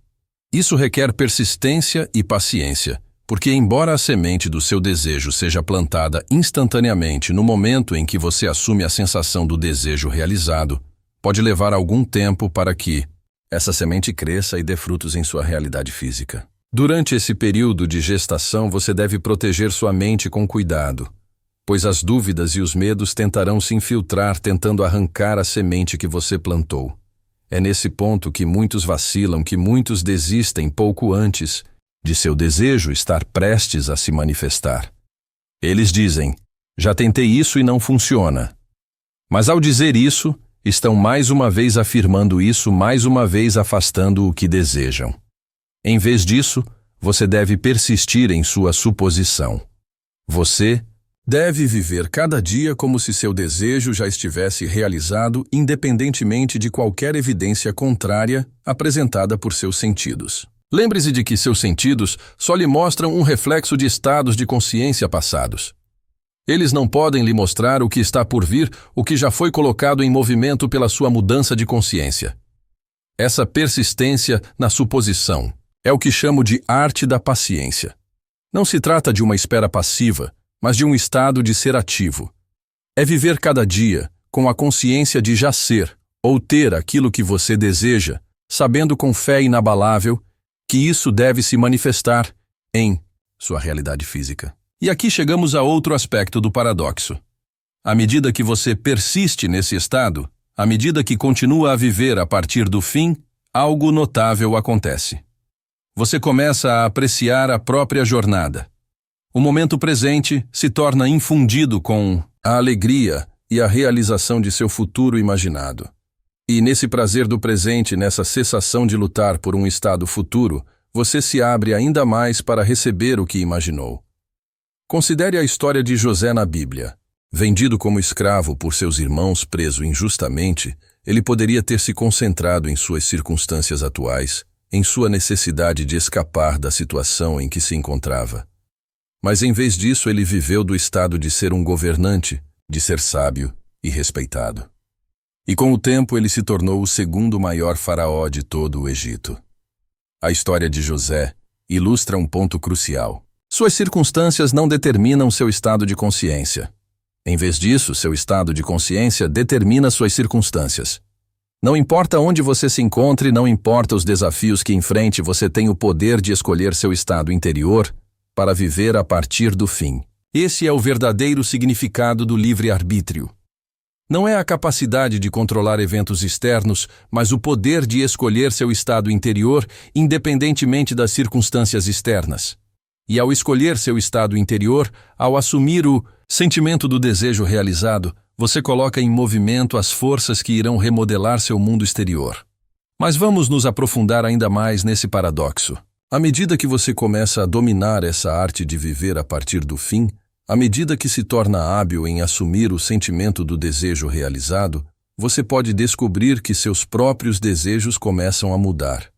Speaker 1: Isso requer persistência e paciência, porque embora a semente do seu desejo seja plantada instantaneamente no momento em que você assume a sensação do desejo realizado, pode levar algum tempo para que essa semente cresça e dê frutos em sua realidade física. Durante esse período de gestação, você deve proteger sua mente com cuidado, pois as dúvidas e os medos tentarão se infiltrar tentando arrancar a semente que você plantou. É nesse ponto que muitos vacilam, que muitos desistem pouco antes de seu desejo estar prestes a se manifestar. Eles dizem: já tentei isso e não funciona. Mas ao dizer isso, estão mais uma vez afirmando isso, mais uma vez afastando o que desejam. Em vez disso, você deve persistir em sua suposição. Você deve viver cada dia como se seu desejo já estivesse realizado, independentemente de qualquer evidência contrária apresentada por seus sentidos. Lembre-se de que seus sentidos só lhe mostram um reflexo de estados de consciência passados. Eles não podem lhe mostrar o que está por vir, o que já foi colocado em movimento pela sua mudança de consciência. Essa persistência na suposição é o que chamo de arte da paciência. Não se trata de uma espera passiva, mas de um estado de ser ativo. É viver cada dia com a consciência de já ser ou ter aquilo que você deseja, sabendo com fé inabalável que isso deve se manifestar em sua realidade física. E aqui chegamos a outro aspecto do paradoxo. À medida que você persiste nesse estado, à medida que continua a viver a partir do fim, algo notável acontece. Você começa a apreciar a própria jornada. O momento presente se torna infundido com a alegria e a realização de seu futuro imaginado. E nesse prazer do presente, nessa cessação de lutar por um estado futuro, você se abre ainda mais para receber o que imaginou. Considere a história de José na Bíblia. Vendido como escravo por seus irmãos, preso injustamente, ele poderia ter se concentrado em suas circunstâncias atuais, em sua necessidade de escapar da situação em que se encontrava. Mas em vez disso, ele viveu do estado de ser um governante, de ser sábio e respeitado. E com o tempo ele se tornou o segundo maior faraó de todo o Egito. A história de José ilustra um ponto crucial. Suas circunstâncias não determinam seu estado de consciência. Em vez disso, seu estado de consciência determina suas circunstâncias. Não importa onde você se encontre, não importa os desafios que enfrente, você tem o poder de escolher seu estado interior para viver a partir do fim. Esse é o verdadeiro significado do livre-arbítrio. Não é a capacidade de controlar eventos externos, mas o poder de escolher seu estado interior independentemente das circunstâncias externas. E ao escolher seu estado interior, ao assumir o sentimento do desejo realizado, você coloca em movimento as forças que irão remodelar seu mundo exterior. Mas vamos nos aprofundar ainda mais nesse paradoxo. À medida que você começa a dominar essa arte de viver a partir do fim, à medida que se torna hábil em assumir o sentimento do desejo realizado, você pode descobrir que seus próprios desejos começam a mudar.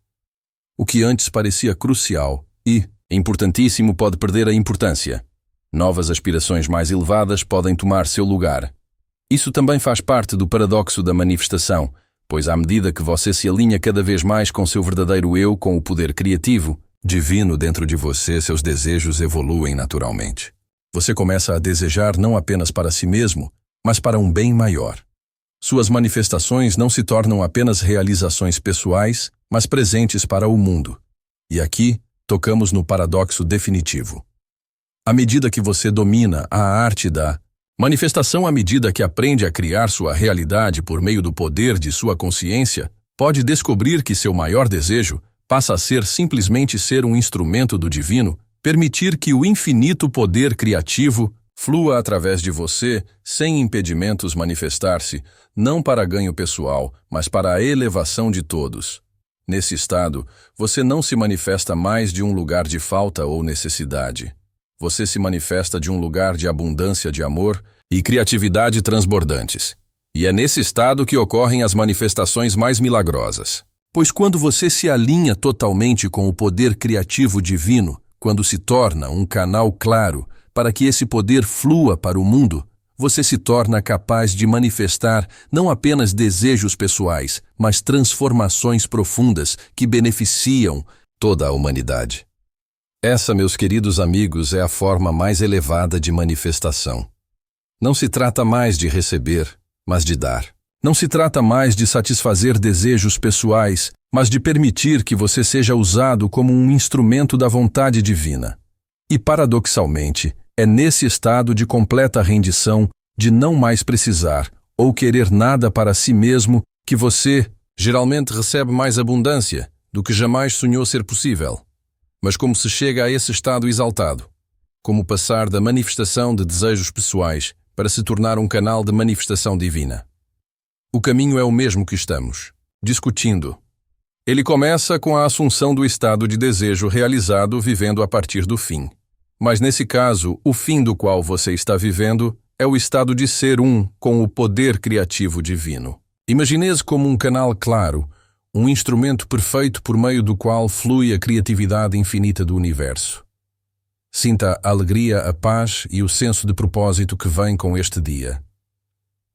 Speaker 1: O que antes parecia crucial e importantíssimo pode perder a importância. Novas aspirações mais elevadas podem tomar seu lugar. Isso também faz parte do paradoxo da manifestação, pois à medida que você se alinha cada vez mais com seu verdadeiro eu, com o poder criativo, divino dentro de você, seus desejos evoluem naturalmente. Você começa a desejar não apenas para si mesmo, mas para um bem maior. Suas manifestações não se tornam apenas realizações pessoais, mas presentes para o mundo. E aqui, tocamos no paradoxo definitivo. À medida que você domina a arte da manifestação, à medida que aprende a criar sua realidade por meio do poder de sua consciência, pode descobrir que seu maior desejo passa a ser simplesmente ser um instrumento do divino, permitir que o infinito poder criativo flua através de você, sem impedimentos manifestar-se, não para ganho pessoal, mas para a elevação de todos. Nesse estado, você não se manifesta mais de um lugar de falta ou necessidade. Você se manifesta de um lugar de abundância de amor e criatividade transbordantes. E é nesse estado que ocorrem as manifestações mais milagrosas. Pois quando você se alinha totalmente com o poder criativo divino, quando se torna um canal claro para que esse poder flua para o mundo, você se torna capaz de manifestar não apenas desejos pessoais, mas transformações profundas que beneficiam toda a humanidade. Essa, meus queridos amigos, é a forma mais elevada de manifestação. Não se trata mais de receber, mas de dar. Não se trata mais de satisfazer desejos pessoais, mas de permitir que você seja usado como um instrumento da vontade divina. E, paradoxalmente, é nesse estado de completa rendição, de não mais precisar ou querer nada para si mesmo, que você geralmente recebe mais abundância do que jamais sonhou ser possível. Mas como se chega a esse estado exaltado? Como passar da manifestação de desejos pessoais para se tornar um canal de manifestação divina? O caminho é o mesmo que estamos discutindo. Ele começa com a assunção do estado de desejo realizado vivendo a partir do fim. Mas nesse caso, o fim do qual você está vivendo é o estado de ser um com o poder criativo divino. Imagine-se como um canal claro, um instrumento perfeito por meio do qual flui a criatividade infinita do universo. Sinta a alegria, a paz e o senso de propósito que vem com este dia.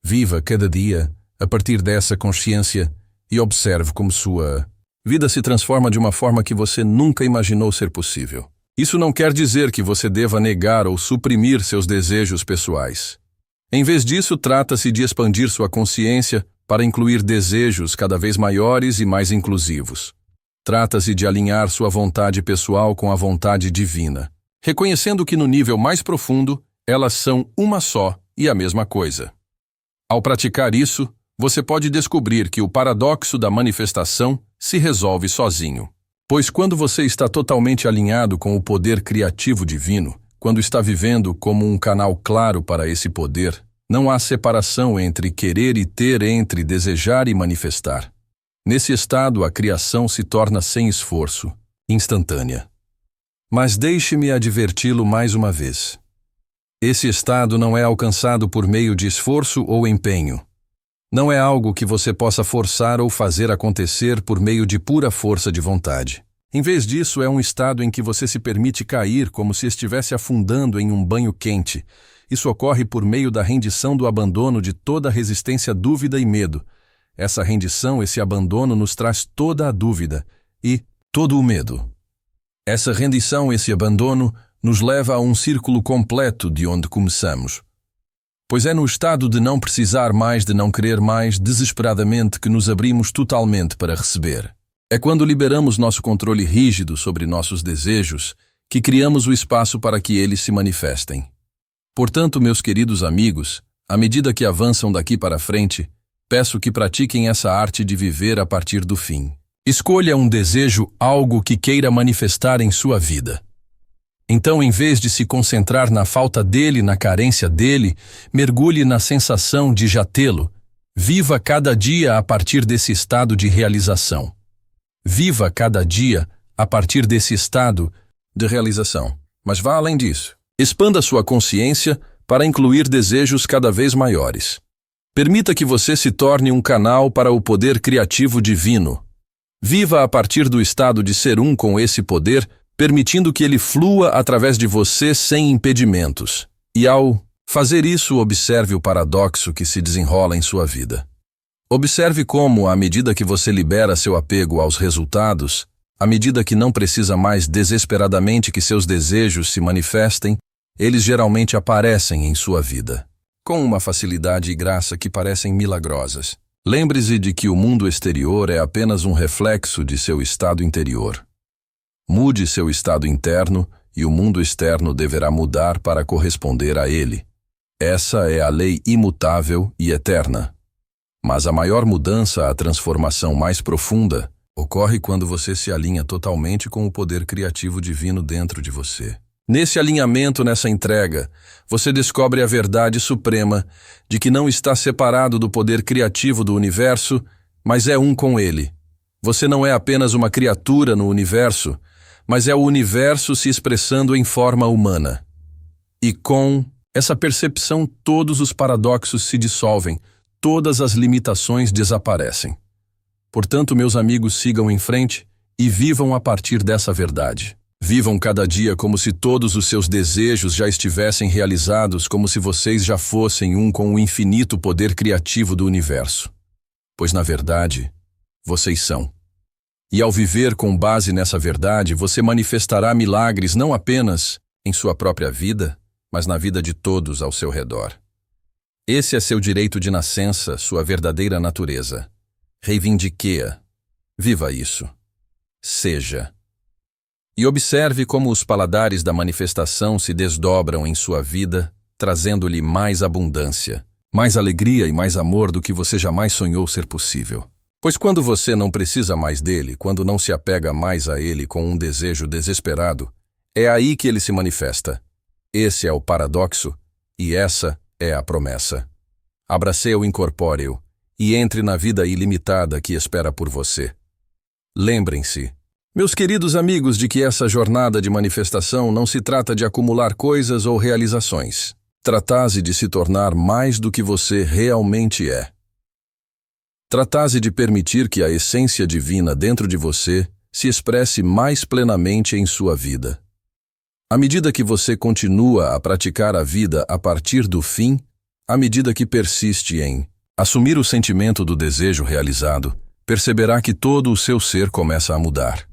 Speaker 1: Viva cada dia a partir dessa consciência e observe como sua vida se transforma de uma forma que você nunca imaginou ser possível. Isso não quer dizer que você deva negar ou suprimir seus desejos pessoais. Em vez disso, trata-se de expandir sua consciência para incluir desejos cada vez maiores e mais inclusivos. Trata-se de alinhar sua vontade pessoal com a vontade divina, reconhecendo que no nível mais profundo, elas são uma só e a mesma coisa. Ao praticar isso, você pode descobrir que o paradoxo da manifestação se resolve sozinho. Pois quando você está totalmente alinhado com o poder criativo divino, quando está vivendo como um canal claro para esse poder, não há separação entre querer e ter, entre desejar e manifestar. Nesse estado, a criação se torna sem esforço, instantânea. Mas deixe-me adverti-lo mais uma vez. Esse estado não é alcançado por meio de esforço ou empenho. Não é algo que você possa forçar ou fazer acontecer por meio de pura força de vontade. Em vez disso, é um estado em que você se permite cair como se estivesse afundando em um banho quente. Isso ocorre por meio da rendição do abandono de toda resistência, dúvida e medo. Essa rendição, esse abandono nos traz toda a dúvida e todo o medo. Essa rendição, esse abandono, nos leva a um círculo completo de onde começamos. Pois é no estado de não precisar mais, de não querer mais, desesperadamente, que nos abrimos totalmente para receber. É quando liberamos nosso controle rígido sobre nossos desejos que criamos o espaço para que eles se manifestem. Portanto, meus queridos amigos, à medida que avançam daqui para frente, peço que pratiquem essa arte de viver a partir do fim. Escolha um desejo, algo que queira manifestar em sua vida. Então, em vez de se concentrar na falta dele, na carência dele, mergulhe na sensação de já tê-lo. Viva cada dia a partir desse estado de realização. Viva cada dia a partir desse estado de realização. Mas vá além disso. Expanda sua consciência para incluir desejos cada vez maiores. Permita que você se torne um canal para o poder criativo divino. Viva a partir do estado de ser um com esse poder, permitindo que ele flua através de você sem impedimentos. E ao fazer isso, observe o paradoxo que se desenrola em sua vida. Observe como, à medida que você libera seu apego aos resultados, à medida que não precisa mais desesperadamente que seus desejos se manifestem, eles geralmente aparecem em sua vida, com uma facilidade e graça que parecem milagrosas. Lembre-se de que o mundo exterior é apenas um reflexo de seu estado interior. Mude seu estado interno e o mundo externo deverá mudar para corresponder a ele. Essa é a lei imutável e eterna. Mas a maior mudança, a transformação mais profunda, ocorre quando você se alinha totalmente com o poder criativo divino dentro de você. Nesse alinhamento, nessa entrega, você descobre a verdade suprema de que não está separado do poder criativo do universo, mas é um com ele. Você não é apenas uma criatura no universo, mas é o universo se expressando em forma humana. E com essa percepção, todos os paradoxos se dissolvem, todas as limitações desaparecem. Portanto, meus amigos, sigam em frente e vivam a partir dessa verdade. Vivam cada dia como se todos os seus desejos já estivessem realizados, como se vocês já fossem um com o infinito poder criativo do universo. Pois, na verdade, vocês são. E ao viver com base nessa verdade, você manifestará milagres não apenas em sua própria vida, mas na vida de todos ao seu redor. Esse é seu direito de nascença, sua verdadeira natureza. Reivindique-a. Viva isso. Seja. E observe como os paladares da manifestação se desdobram em sua vida, trazendo-lhe mais abundância, mais alegria e mais amor do que você jamais sonhou ser possível. Pois quando você não precisa mais dele, quando não se apega mais a ele com um desejo desesperado, é aí que ele se manifesta. Esse é o paradoxo e essa é a promessa. Abrace o incorpóreo e entre na vida ilimitada que espera por você. Lembrem-se, meus queridos amigos, de que essa jornada de manifestação não se trata de acumular coisas ou realizações. Trata-se de se tornar mais do que você realmente é. Trata-se de permitir que a essência divina dentro de você se expresse mais plenamente em sua vida. À medida que você continua a praticar a vida a partir do fim, à medida que persiste em assumir o sentimento do desejo realizado, perceberá que todo o seu ser começa a mudar.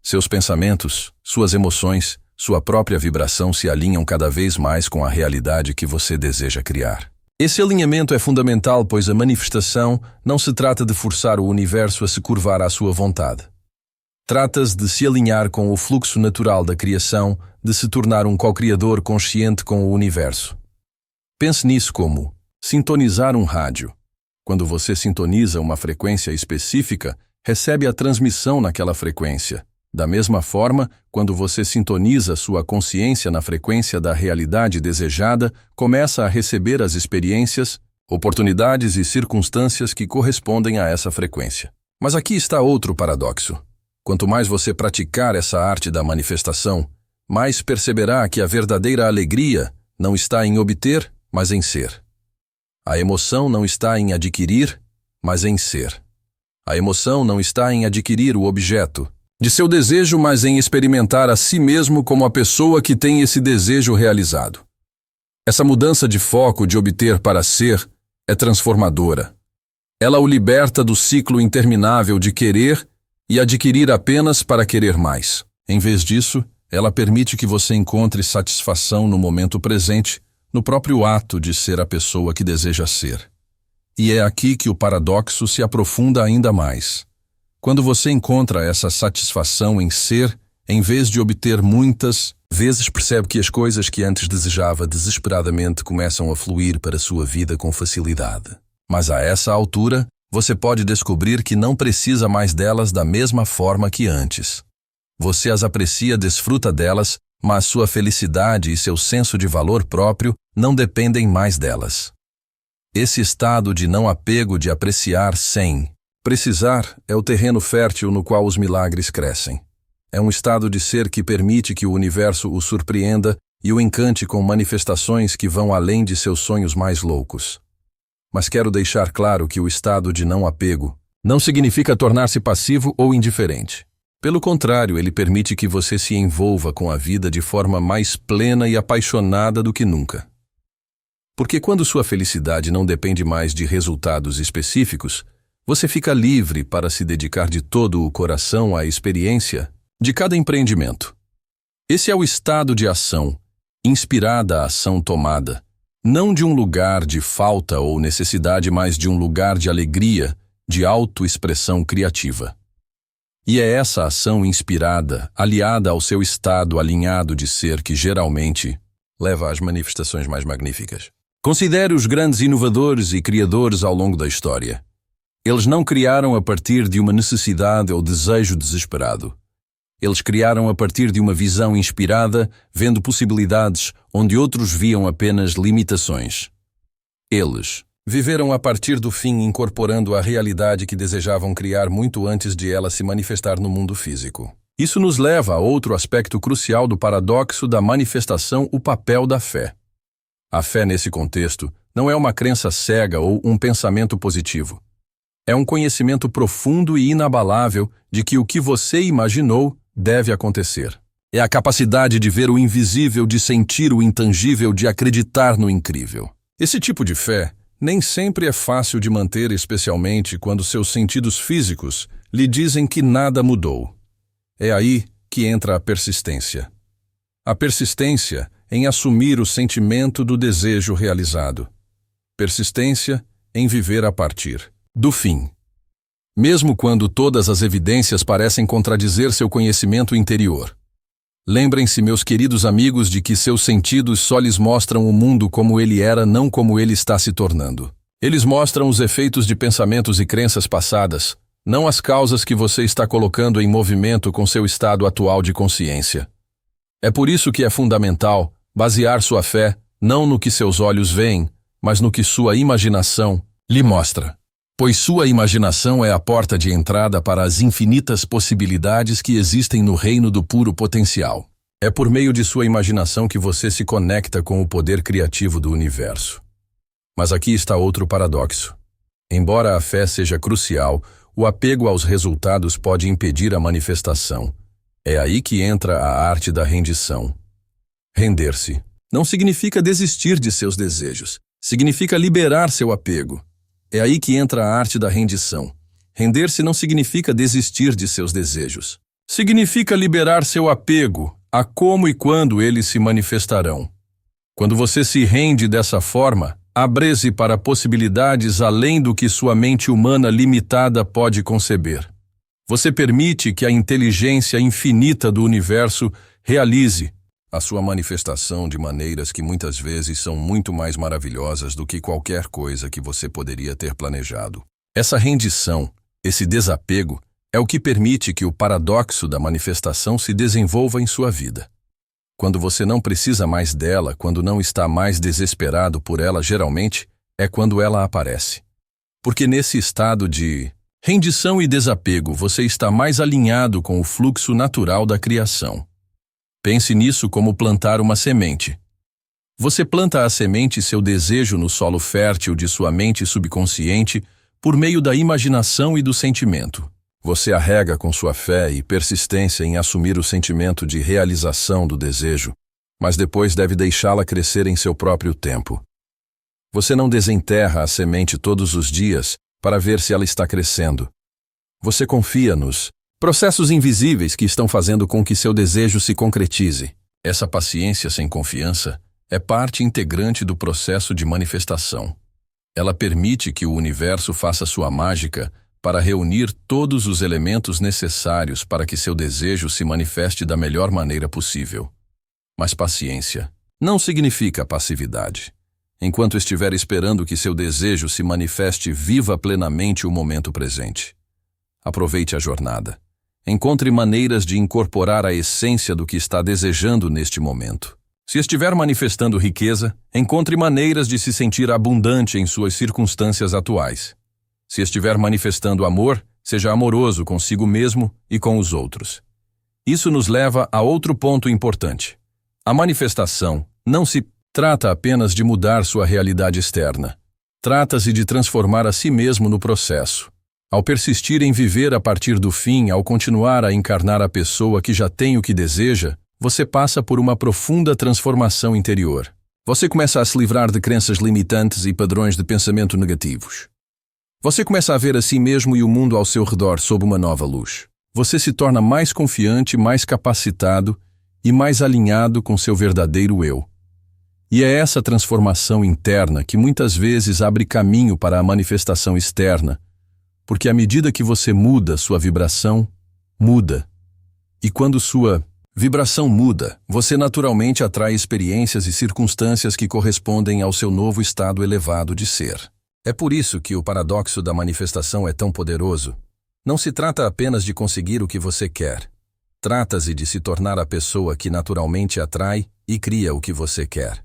Speaker 1: Seus pensamentos, suas emoções, sua própria vibração se alinham cada vez mais com a realidade que você deseja criar. Esse alinhamento é fundamental, pois a manifestação não se trata de forçar o universo a se curvar à sua vontade. Tratas de se alinhar com o fluxo natural da criação, de se tornar um co-criador consciente com o universo. Pense nisso como sintonizar um rádio. Quando você sintoniza uma frequência específica, recebe a transmissão naquela frequência. Da mesma forma, quando você sintoniza sua consciência na frequência da realidade desejada, começa a receber as experiências, oportunidades e circunstâncias que correspondem a essa frequência. Mas aqui está outro paradoxo. Quanto mais você praticar essa arte da manifestação, mais perceberá que a verdadeira alegria não está em obter, mas em ser. A emoção não está em adquirir, mas em ser. A emoção não está em adquirir o objeto de seu desejo, mas em experimentar a si mesmo como a pessoa que tem esse desejo realizado. Essa mudança de foco de obter para ser é transformadora. Ela o liberta do ciclo interminável de querer e adquirir apenas para querer mais. Em vez disso, ela permite que você encontre satisfação no momento presente, no próprio ato de ser a pessoa que deseja ser. E é aqui que o paradoxo se aprofunda ainda mais. Quando você encontra essa satisfação em ser, em vez de obter muitas vezes, percebe que as coisas que antes desejava desesperadamente começam a fluir para sua vida com facilidade. Mas a essa altura, você pode descobrir que não precisa mais delas da mesma forma que antes. Você as aprecia, desfruta delas, mas sua felicidade e seu senso de valor próprio não dependem mais delas. Esse estado de não apego, de apreciar sem precisar, é o terreno fértil no qual os milagres crescem. É um estado de ser que permite que o universo o surpreenda e o encante com manifestações que vão além de seus sonhos mais loucos. Mas quero deixar claro que o estado de não apego não significa tornar-se passivo ou indiferente. Pelo contrário, ele permite que você se envolva com a vida de forma mais plena e apaixonada do que nunca. Porque quando sua felicidade não depende mais de resultados específicos, você fica livre para se dedicar de todo o coração à experiência de cada empreendimento. Esse é o estado de ação, inspirada a ação tomada, não de um lugar de falta ou necessidade, mas de um lugar de alegria, de autoexpressão criativa. E é essa ação inspirada, aliada ao seu estado alinhado de ser que geralmente leva às manifestações mais magníficas. Considere os grandes inovadores e criadores ao longo da história. Eles não criaram a partir de uma necessidade ou desejo desesperado. Eles criaram a partir de uma visão inspirada, vendo possibilidades onde outros viam apenas limitações. Eles viveram a partir do fim, incorporando a realidade que desejavam criar muito antes de ela se manifestar no mundo físico. Isso nos leva a outro aspecto crucial do paradoxo da manifestação, o papel da fé. A fé, nesse contexto, não é uma crença cega ou um pensamento positivo. É um conhecimento profundo e inabalável de que o que você imaginou deve acontecer. É a capacidade de ver o invisível, de sentir o intangível, de acreditar no incrível. Esse tipo de fé nem sempre é fácil de manter, especialmente quando seus sentidos físicos lhe dizem que nada mudou. É aí que entra a persistência. A persistência em assumir o sentimento do desejo realizado. Persistência em viver a partir do fim. Mesmo quando todas as evidências parecem contradizer seu conhecimento interior. Lembrem-se, meus queridos amigos, de que seus sentidos só lhes mostram o mundo como ele era, não como ele está se tornando. Eles mostram os efeitos de pensamentos e crenças passadas, não as causas que você está colocando em movimento com seu estado atual de consciência. É por isso que é fundamental basear sua fé não no que seus olhos veem, mas no que sua imaginação lhe mostra. Pois sua imaginação é a porta de entrada para as infinitas possibilidades que existem no reino do puro potencial. É por meio de sua imaginação que você se conecta com o poder criativo do universo. Mas aqui está outro paradoxo. Embora a fé seja crucial, o apego aos resultados pode impedir a manifestação. É aí que entra a arte da rendição. Render-se não significa desistir de seus desejos, significa liberar seu apego. É aí que entra a arte da rendição. Render-se não significa desistir de seus desejos. Significa liberar seu apego a como e quando eles se manifestarão. Quando você se rende dessa forma, abre-se para possibilidades além do que sua mente humana limitada pode conceber. Você permite que a inteligência infinita do universo realize a sua manifestação de maneiras que muitas vezes são muito mais maravilhosas do que qualquer coisa que você poderia ter planejado. Essa rendição, esse desapego, é o que permite que o paradoxo da manifestação se desenvolva em sua vida. Quando você não precisa mais dela, quando não está mais desesperado por ela, geralmente, é quando ela aparece. Porque nesse estado de rendição e desapego, você está mais alinhado com o fluxo natural da criação. Pense nisso como plantar uma semente. Você planta a semente seu desejo no solo fértil de sua mente subconsciente por meio da imaginação e do sentimento. Você a rega com sua fé e persistência em assumir o sentimento de realização do desejo, mas depois deve deixá-la crescer em seu próprio tempo. Você não desenterra a semente todos os dias para ver se ela está crescendo. Você confia nos processos invisíveis que estão fazendo com que seu desejo se concretize. Essa paciência sem confiança é parte integrante do processo de manifestação. Ela permite que o universo faça sua mágica para reunir todos os elementos necessários para que seu desejo se manifeste da melhor maneira possível. Mas paciência não significa passividade. Enquanto estiver esperando que seu desejo se manifeste, viva plenamente o momento presente. Aproveite a jornada. Encontre maneiras de incorporar a essência do que está desejando neste momento. Se estiver manifestando riqueza, encontre maneiras de se sentir abundante em suas circunstâncias atuais. Se estiver manifestando amor, seja amoroso consigo mesmo e com os outros. Isso nos leva a outro ponto importante. A manifestação não se trata apenas de mudar sua realidade externa. Trata-se de transformar a si mesmo no processo. Ao persistir em viver a partir do fim, ao continuar a encarnar a pessoa que já tem o que deseja, você passa por uma profunda transformação interior. Você começa a se livrar de crenças limitantes e padrões de pensamento negativos. Você começa a ver a si mesmo e o mundo ao seu redor sob uma nova luz. Você se torna mais confiante, mais capacitado e mais alinhado com seu verdadeiro eu. E é essa transformação interna que muitas vezes abre caminho para a manifestação externa, porque à medida que você muda, sua vibração muda. E quando sua vibração muda, você naturalmente atrai experiências e circunstâncias que correspondem ao seu novo estado elevado de ser. É por isso que o paradoxo da manifestação é tão poderoso. Não se trata apenas de conseguir o que você quer. Trata-se de se tornar a pessoa que naturalmente atrai e cria o que você quer.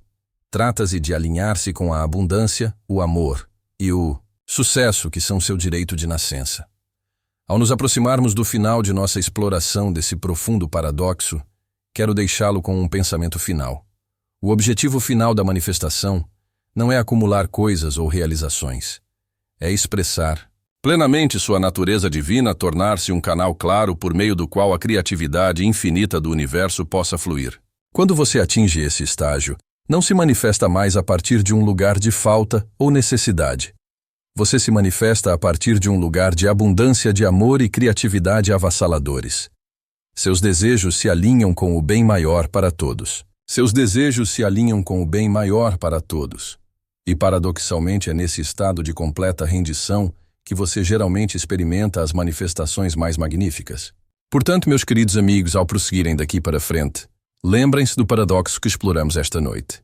Speaker 1: Trata-se de alinhar-se com a abundância, o amor e o sucesso que são seu direito de nascença. Ao nos aproximarmos do final de nossa exploração desse profundo paradoxo, quero deixá-lo com um pensamento final. O objetivo final da manifestação não é acumular coisas ou realizações. É expressar plenamente sua natureza divina, tornar-se um canal claro por meio do qual a criatividade infinita do universo possa fluir. Quando você atinge esse estágio, não se manifesta mais a partir de um lugar de falta ou necessidade. Você se manifesta a partir de um lugar de abundância de amor e criatividade avassaladores. Seus desejos se alinham com o bem maior para todos. Seus desejos se alinham com o bem maior para todos. E paradoxalmente é nesse estado de completa rendição que você geralmente experimenta as manifestações mais magníficas. Portanto, meus queridos amigos, ao prosseguirem daqui para frente, lembrem-se do paradoxo que exploramos esta noite.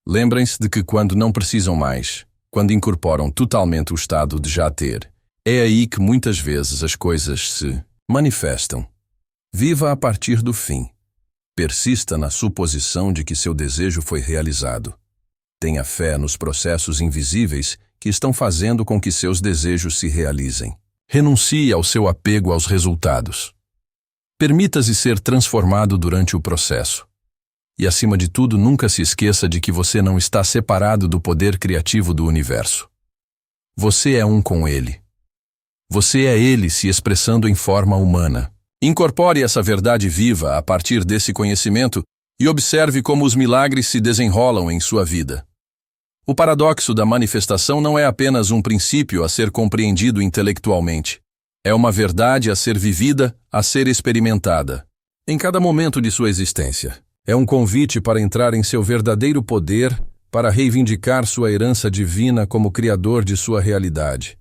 Speaker 1: Lembrem-se de que quando não precisam mais, quando incorporam totalmente o estado de já ter, é aí que muitas vezes as coisas se manifestam. Viva a partir do fim. Persista na suposição de que seu desejo foi realizado. Tenha fé nos processos invisíveis que estão fazendo com que seus desejos se realizem. Renuncie ao seu apego aos resultados. Permita-se ser transformado durante o processo. E, acima de tudo, nunca se esqueça de que você não está separado do poder criativo do universo. Você é um com ele. Você é ele se expressando em forma humana. Incorpore essa verdade viva a partir desse conhecimento e observe como os milagres se desenrolam em sua vida. O paradoxo da manifestação não é apenas um princípio a ser compreendido intelectualmente. É uma verdade a ser vivida, a ser experimentada, em cada momento de sua existência. É um convite para entrar em seu verdadeiro poder, para reivindicar sua herança divina como criador de sua realidade.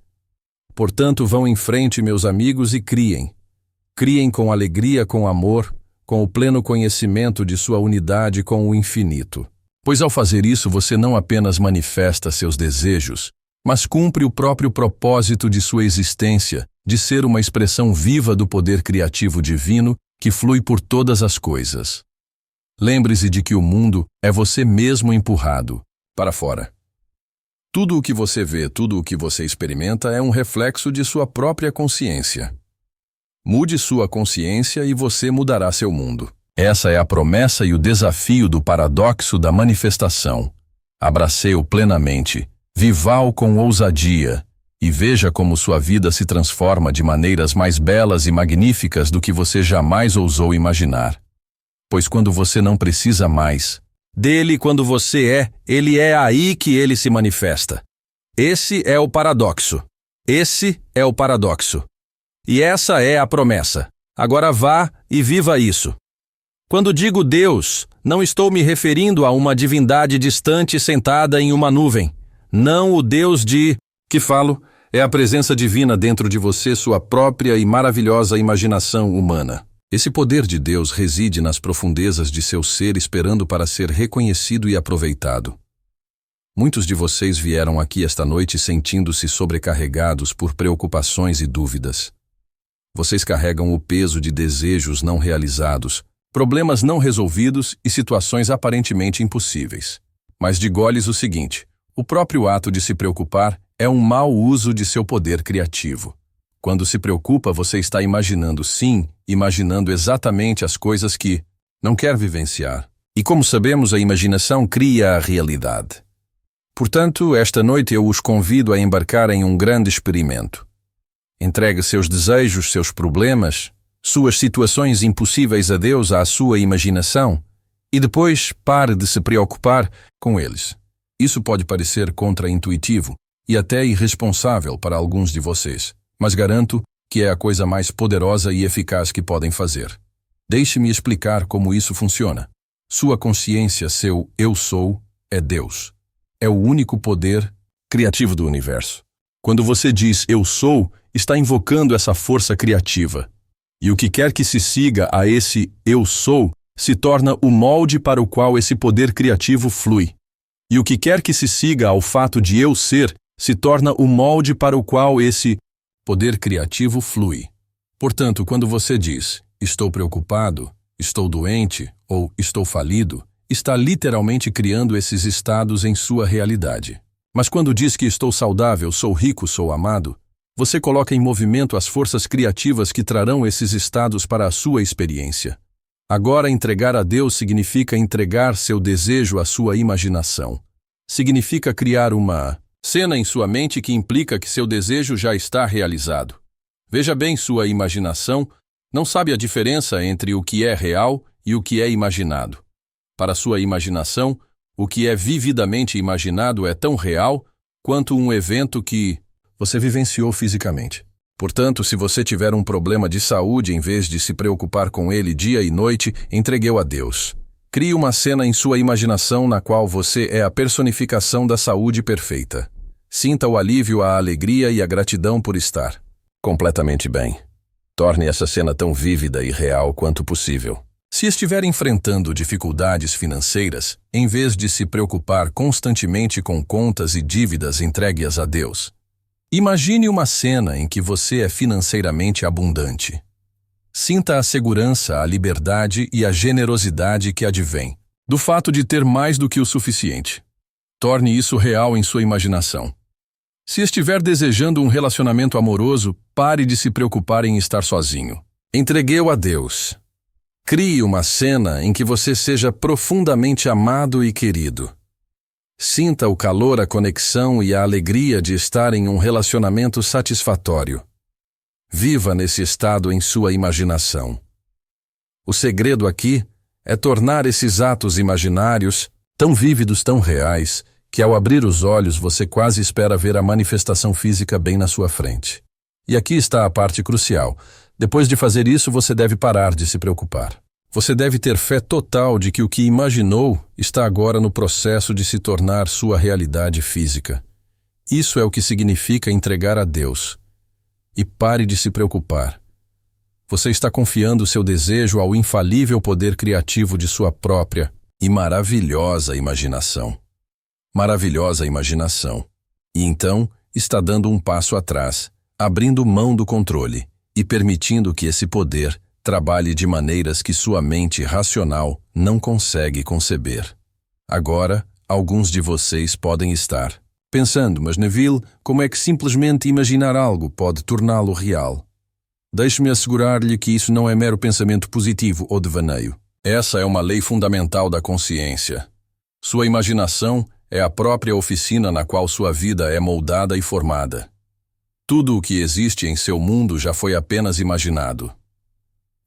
Speaker 1: Portanto, vão em frente, meus amigos, e criem. Criem com alegria, com amor, com o pleno conhecimento de sua unidade com o infinito. Pois ao fazer isso você não apenas manifesta seus desejos, mas cumpre o próprio propósito de sua existência, de ser uma expressão viva do poder criativo divino que flui por todas as coisas. Lembre-se de que o mundo é você mesmo empurrado para fora. Tudo o que você vê, tudo o que você experimenta é um reflexo de sua própria consciência. Mude sua consciência e você mudará seu mundo. Essa é a promessa e o desafio do paradoxo da manifestação. Abrace-o plenamente, viva-o com ousadia e veja como sua vida se transforma de maneiras mais belas e magníficas do que você jamais ousou imaginar. Pois quando você não precisa mais dele, quando você é, ele é aí que ele se manifesta. Esse é o paradoxo. Esse é o paradoxo. E essa é a promessa. Agora vá e viva isso. Quando digo Deus, não estou me referindo a uma divindade distante sentada em uma nuvem. Não o Deus que falo, é a presença divina dentro de você, sua própria e maravilhosa imaginação humana. Esse poder de Deus reside nas profundezas de seu ser, esperando para ser reconhecido e aproveitado. Muitos de vocês vieram aqui esta noite sentindo-se sobrecarregados por preocupações e dúvidas. Vocês carregam o peso de desejos não realizados, problemas não resolvidos e situações aparentemente impossíveis. Mas digo-lhes o seguinte: o próprio ato de se preocupar é um mau uso de seu poder criativo. Quando se preocupa, você está imaginando exatamente as coisas que não quer vivenciar. E como sabemos, a imaginação cria a realidade. Portanto, esta noite eu os convido a embarcar em um grande experimento. Entregue seus desejos, seus problemas, suas situações impossíveis a Deus, à sua imaginação, e depois pare de se preocupar com eles. Isso pode parecer contraintuitivo e até irresponsável para alguns de vocês, mas garanto que é a coisa mais poderosa e eficaz que podem fazer. Deixe-me explicar como isso funciona. Sua consciência, seu eu sou, é Deus. É o único poder criativo do universo. Quando você diz eu sou, está invocando essa força criativa. E o que quer que se siga a esse eu sou, se torna o molde para o qual esse poder criativo flui. E o que quer que se siga ao fato de eu ser, se torna o molde para o qual esse poder criativo flui. Portanto, quando você diz estou preocupado, estou doente ou estou falido, está literalmente criando esses estados em sua realidade. Mas quando diz que estou saudável, sou rico, sou amado, você coloca em movimento as forças criativas que trarão esses estados para a sua experiência. Agora, entregar a Deus significa entregar seu desejo à sua imaginação. Significa criar uma cena em sua mente que implica que seu desejo já está realizado. Veja bem, sua imaginação não sabe a diferença entre o que é real e o que é imaginado. Para sua imaginação, o que é vividamente imaginado é tão real quanto um evento que você vivenciou fisicamente. Portanto, se você tiver um problema de saúde, em vez de se preocupar com ele dia e noite, entregue-o a Deus. Crie uma cena em sua imaginação na qual você é a personificação da saúde perfeita. Sinta o alívio, a alegria e a gratidão por estar completamente bem. Torne essa cena tão vívida e real quanto possível. Se estiver enfrentando dificuldades financeiras, em vez de se preocupar constantemente com contas e dívidas, entregue-as a Deus. Imagine uma cena em que você é financeiramente abundante. Sinta a segurança, a liberdade e a generosidade que advém do fato de ter mais do que o suficiente. Torne isso real em sua imaginação. Se estiver desejando um relacionamento amoroso, pare de se preocupar em estar sozinho. Entregue-o a Deus. Crie uma cena em que você seja profundamente amado e querido. Sinta o calor, a conexão e a alegria de estar em um relacionamento satisfatório. Viva nesse estado em sua imaginação. O segredo aqui é tornar esses atos imaginários tão vívidos, tão reais, que ao abrir os olhos você quase espera ver a manifestação física bem na sua frente. E aqui está a parte crucial. Depois de fazer isso, você deve parar de se preocupar. Você deve ter fé total de que o que imaginou está agora no processo de se tornar sua realidade física. Isso é o que significa entregar a Deus. E pare de se preocupar. Você está confiando seu desejo ao infalível poder criativo de sua própria e maravilhosa imaginação. Maravilhosa imaginação. E então está dando um passo atrás, abrindo mão do controle e permitindo que esse poder trabalhe de maneiras que sua mente racional não consegue conceber. Agora, alguns de vocês podem estar pensando, mas Neville, como é que simplesmente imaginar algo pode torná-lo real? Deixe-me assegurar-lhe que isso não é mero pensamento positivo ou devaneio. Essa é uma lei fundamental da consciência. Sua imaginação é a própria oficina na qual sua vida é moldada e formada. Tudo o que existe em seu mundo já foi apenas imaginado.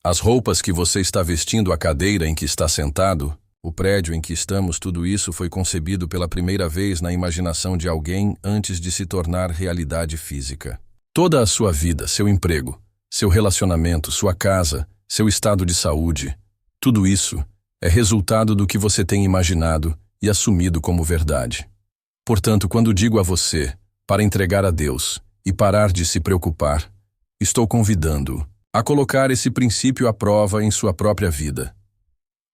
Speaker 1: As roupas que você está vestindo, a cadeira em que está sentado, o prédio em que estamos, tudo isso foi concebido pela primeira vez na imaginação de alguém antes de se tornar realidade física. Toda a sua vida, seu emprego, seu relacionamento, sua casa, seu estado de saúde, tudo isso é resultado do que você tem imaginado e assumido como verdade. Portanto, quando digo a você para entregar a Deus e parar de se preocupar, estou convidando-o a colocar esse princípio à prova em sua própria vida.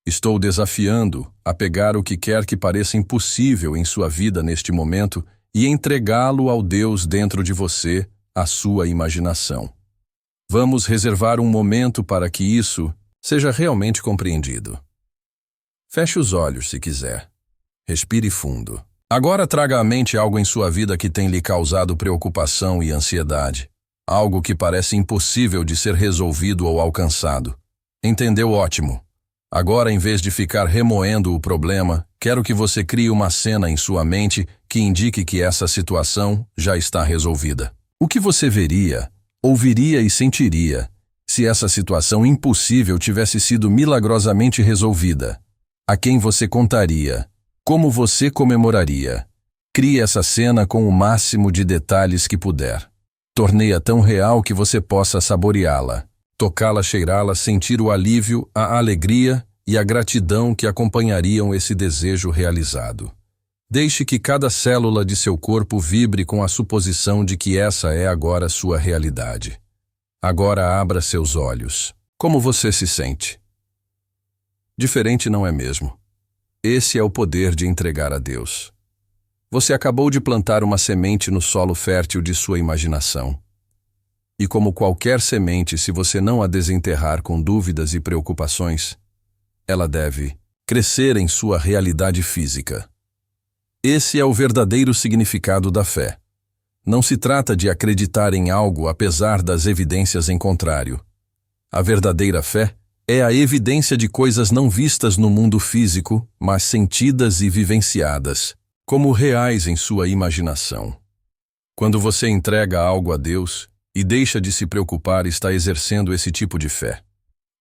Speaker 1: Estou desafiando a pegar o que quer que pareça impossível em sua vida neste momento e entregá-lo ao Deus dentro de você, a sua imaginação. Vamos reservar um momento para que isso seja realmente compreendido. Feche os olhos se quiser. Respire fundo. Agora traga à mente algo em sua vida que tem lhe causado preocupação e ansiedade. Algo que parece impossível de ser resolvido ou alcançado. Entendeu? Ótimo. Agora, em vez de ficar remoendo o problema, quero que você crie uma cena em sua mente que indique que essa situação já está resolvida. O que você veria, ouviria e sentiria se essa situação impossível tivesse sido milagrosamente resolvida? A quem você contaria? Como você comemoraria? Crie essa cena com o máximo de detalhes que puder. Torneie-a tão real que você possa saboreá-la, tocá-la, cheirá-la, sentir o alívio, a alegria e a gratidão que acompanhariam esse desejo realizado. Deixe que cada célula de seu corpo vibre com a suposição de que essa é agora sua realidade. Agora abra seus olhos. Como você se sente? Diferente, não é mesmo? Esse é o poder de entregar a Deus. Você acabou de plantar uma semente no solo fértil de sua imaginação. E como qualquer semente, se você não a desenterrar com dúvidas e preocupações, ela deve crescer em sua realidade física. Esse é o verdadeiro significado da fé. Não se trata de acreditar em algo apesar das evidências em contrário. A verdadeira fé é a evidência de coisas não vistas no mundo físico, mas sentidas e vivenciadas, como reais em sua imaginação. Quando você entrega algo a Deus e deixa de se preocupar, está exercendo esse tipo de fé.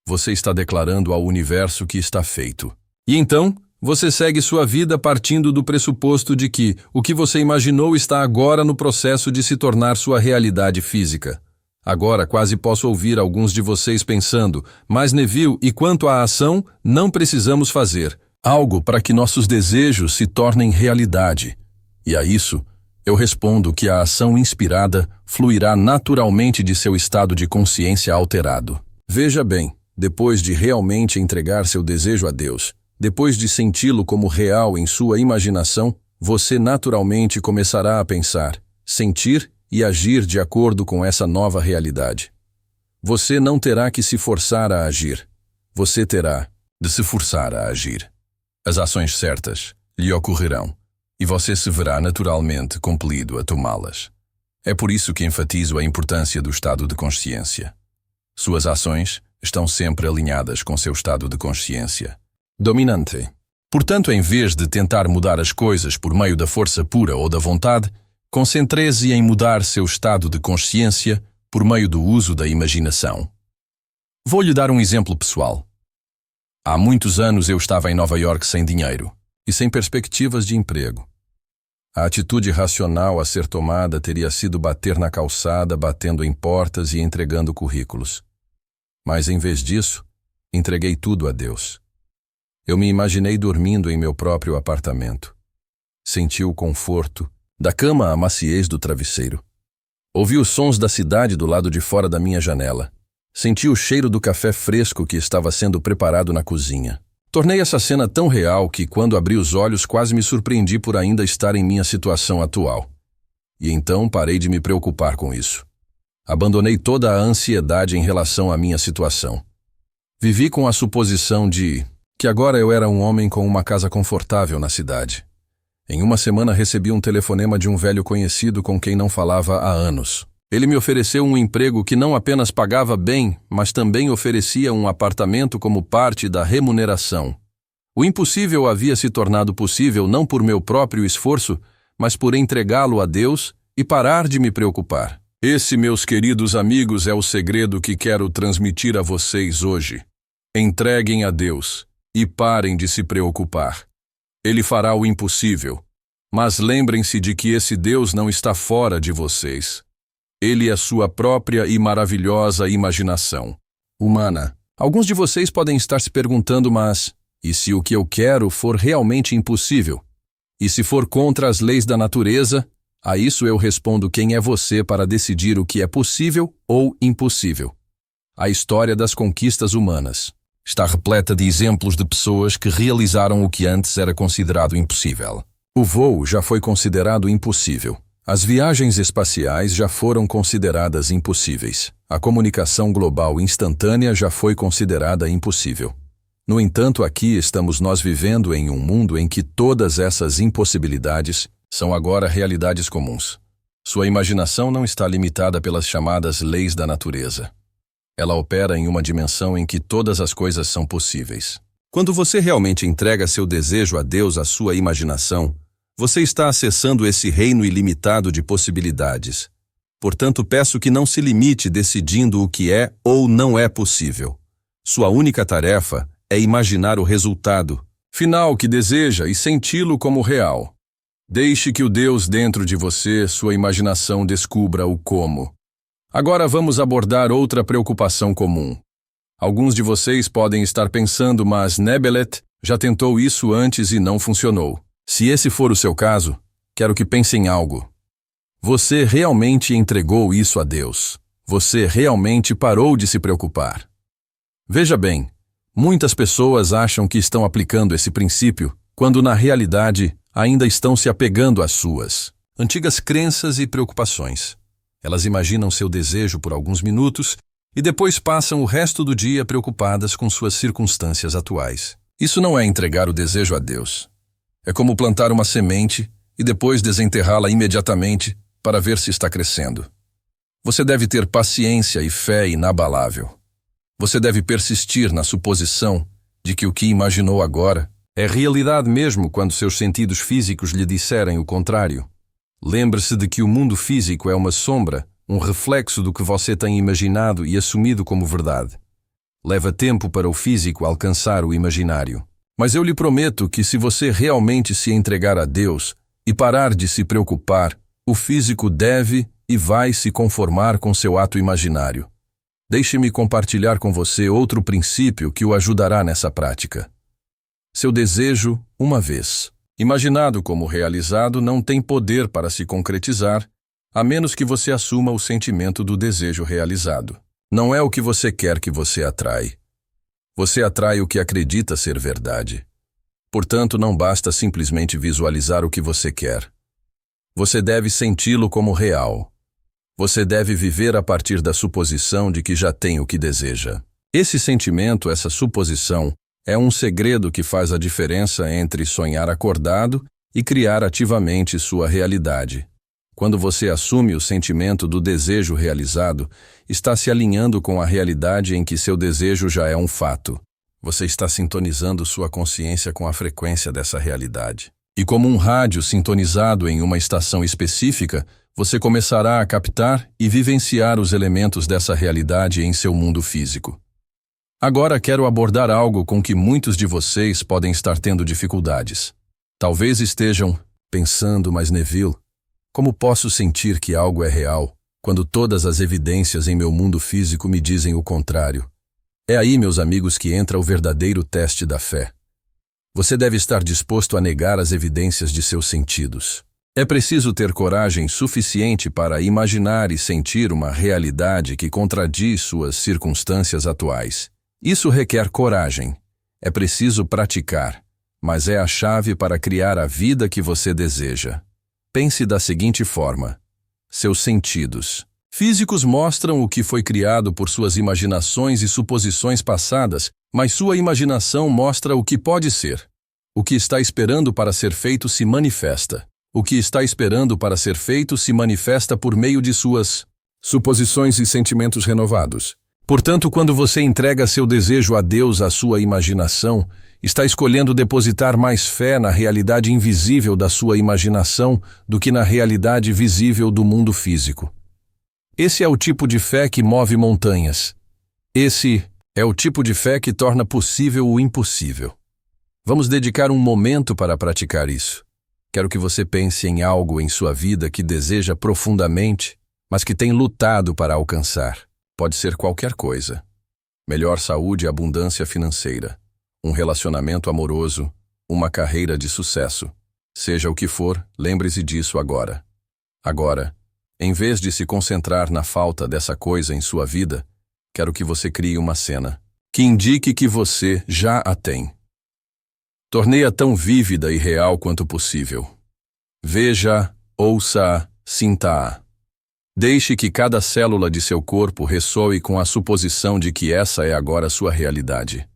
Speaker 1: Você está declarando ao universo que está feito. E então, você segue sua vida partindo do pressuposto de que o que você imaginou está agora no processo de se tornar sua realidade física. Agora quase posso ouvir alguns de vocês pensando, mas Neville, e quanto à ação, não precisamos fazer algo para que nossos desejos se tornem realidade. E a isso, eu respondo que a ação inspirada fluirá naturalmente de seu estado de consciência alterado. Veja bem, depois de realmente entregar seu desejo a Deus, depois de senti-lo como real em sua imaginação, você naturalmente começará a pensar, sentir e agir de acordo com essa nova realidade. Você não terá que se forçar a agir. Você terá de se forçar a agir. As ações certas lhe ocorrerão e você se verá naturalmente compelido a tomá-las. É por isso que enfatizo a importância do estado de consciência. Suas ações estão sempre alinhadas com seu estado de consciência dominante. Portanto, em vez de tentar mudar as coisas por meio da força pura ou da vontade, concentre-se em mudar seu estado de consciência por meio do uso da imaginação. Vou-lhe dar um exemplo pessoal. Há muitos anos eu estava em Nova York sem dinheiro e sem perspectivas de emprego. A atitude racional a ser tomada teria sido bater na calçada, batendo em portas e entregando currículos. Mas, em vez disso, entreguei tudo a Deus. Eu me imaginei dormindo em meu próprio apartamento. Senti o conforto, da cama à maciez do travesseiro. Ouvi os sons da cidade do lado de fora da minha janela. Senti o cheiro do café fresco que estava sendo preparado na cozinha. Tornei essa cena tão real que, quando abri os olhos, quase me surpreendi por ainda estar em minha situação atual. E então parei de me preocupar com isso. Abandonei toda a ansiedade em relação à minha situação. Vivi com a suposição de que agora eu era um homem com uma casa confortável na cidade. Em uma semana recebi um telefonema de um velho conhecido com quem não falava há anos. Ele me ofereceu um emprego que não apenas pagava bem, mas também oferecia um apartamento como parte da remuneração. O impossível havia se tornado possível não por meu próprio esforço, mas por entregá-lo a Deus e parar de me preocupar. Esse, meus queridos amigos, é o segredo que quero transmitir a vocês hoje. Entreguem a Deus e parem de se preocupar. Ele fará o impossível, mas lembrem-se de que esse Deus não está fora de vocês. Ele é sua própria e maravilhosa imaginação humana. Alguns de vocês podem estar se perguntando, mas e se o que eu quero for realmente impossível? E se for contra as leis da natureza? A isso eu respondo: quem é você para decidir o que é possível ou impossível? A história das conquistas humanas está repleta de exemplos de pessoas que realizaram o que antes era considerado impossível. O voo já foi considerado impossível. As viagens espaciais já foram consideradas impossíveis. A comunicação global instantânea já foi considerada impossível. No entanto, aqui estamos nós vivendo em um mundo em que todas essas impossibilidades são agora realidades comuns. Sua imaginação não está limitada pelas chamadas leis da natureza. Ela opera em uma dimensão em que todas as coisas são possíveis. Quando você realmente entrega seu desejo a Deus, a sua imaginação, você está acessando esse reino ilimitado de possibilidades. Portanto, peço que não se limite decidindo o que é ou não é possível. Sua única tarefa é imaginar o resultado final que deseja e senti-lo como real. Deixe que o Deus dentro de você, sua imaginação, descubra o como. Agora vamos abordar outra preocupação comum. Alguns de vocês podem estar pensando, mas Nebelet já tentou isso antes e não funcionou. Se esse for o seu caso, quero que pense em algo. Você realmente entregou isso a Deus. Você realmente parou de se preocupar. Veja bem, muitas pessoas acham que estão aplicando esse princípio, quando na realidade ainda estão se apegando às suas antigas crenças e preocupações. Elas imaginam seu desejo por alguns minutos e depois passam o resto do dia preocupadas com suas circunstâncias atuais. Isso não é entregar o desejo a Deus. É como plantar uma semente e depois desenterrá-la imediatamente para ver se está crescendo. Você deve ter paciência e fé inabalável. Você deve persistir na suposição de que o que imaginou agora é realidade mesmo quando seus sentidos físicos lhe disserem o contrário. Lembre-se de que o mundo físico é uma sombra, um reflexo do que você tem imaginado e assumido como verdade. Leva tempo para o físico alcançar o imaginário. Mas eu lhe prometo que se você realmente se entregar a Deus e parar de se preocupar, o físico deve e vai se conformar com seu ato imaginário. Deixe-me compartilhar com você outro princípio que o ajudará nessa prática. Seu desejo, uma vez imaginado como realizado, não tem poder para se concretizar, a menos que você assuma o sentimento do desejo realizado. Não é o que você quer que você atrai. Você atrai o que acredita ser verdade. Portanto, não basta simplesmente visualizar o que você quer. Você deve senti-lo como real. Você deve viver a partir da suposição de que já tem o que deseja. Esse sentimento, essa suposição, é um segredo que faz a diferença entre sonhar acordado e criar ativamente sua realidade. Quando você assume o sentimento do desejo realizado, está se alinhando com a realidade em que seu desejo já é um fato. Você está sintonizando sua consciência com a frequência dessa realidade. E como um rádio sintonizado em uma estação específica, você começará a captar e vivenciar os elementos dessa realidade em seu mundo físico. Agora quero abordar algo com que muitos de vocês podem estar tendo dificuldades. Talvez estejam pensando, mas Neville, como posso sentir que algo é real, quando todas as evidências em meu mundo físico me dizem o contrário? É aí, meus amigos, que entra o verdadeiro teste da fé. Você deve estar disposto a negar as evidências de seus sentidos. É preciso ter coragem suficiente para imaginar e sentir uma realidade que contradiz suas circunstâncias atuais. Isso requer coragem. É preciso praticar, mas é a chave para criar a vida que você deseja. Pense da seguinte forma: seus sentidos físicos mostram o que foi criado por suas imaginações e suposições passadas, mas sua imaginação mostra o que pode ser. O que está esperando para ser feito se manifesta. O que está esperando para ser feito se manifesta por meio de suas suposições e sentimentos renovados. Portanto, quando você entrega seu desejo a Deus, a sua imaginação, está escolhendo depositar mais fé na realidade invisível da sua imaginação do que na realidade visível do mundo físico. Esse é o tipo de fé que move montanhas. Esse é o tipo de fé que torna possível o impossível. Vamos dedicar um momento para praticar isso. Quero que você pense em algo em sua vida que deseja profundamente, mas que tem lutado para alcançar. Pode ser qualquer coisa. Melhor saúde e abundância financeira, um relacionamento amoroso, uma carreira de sucesso. Seja o que for, lembre-se disso agora. Agora, em vez de se concentrar na falta dessa coisa em sua vida, quero que você crie uma cena que indique que você já a tem. Tornei-a tão vívida e real quanto possível. Veja, ouça, sinta-a. Deixe que cada célula de seu corpo ressoe com a suposição de que essa é agora sua realidade.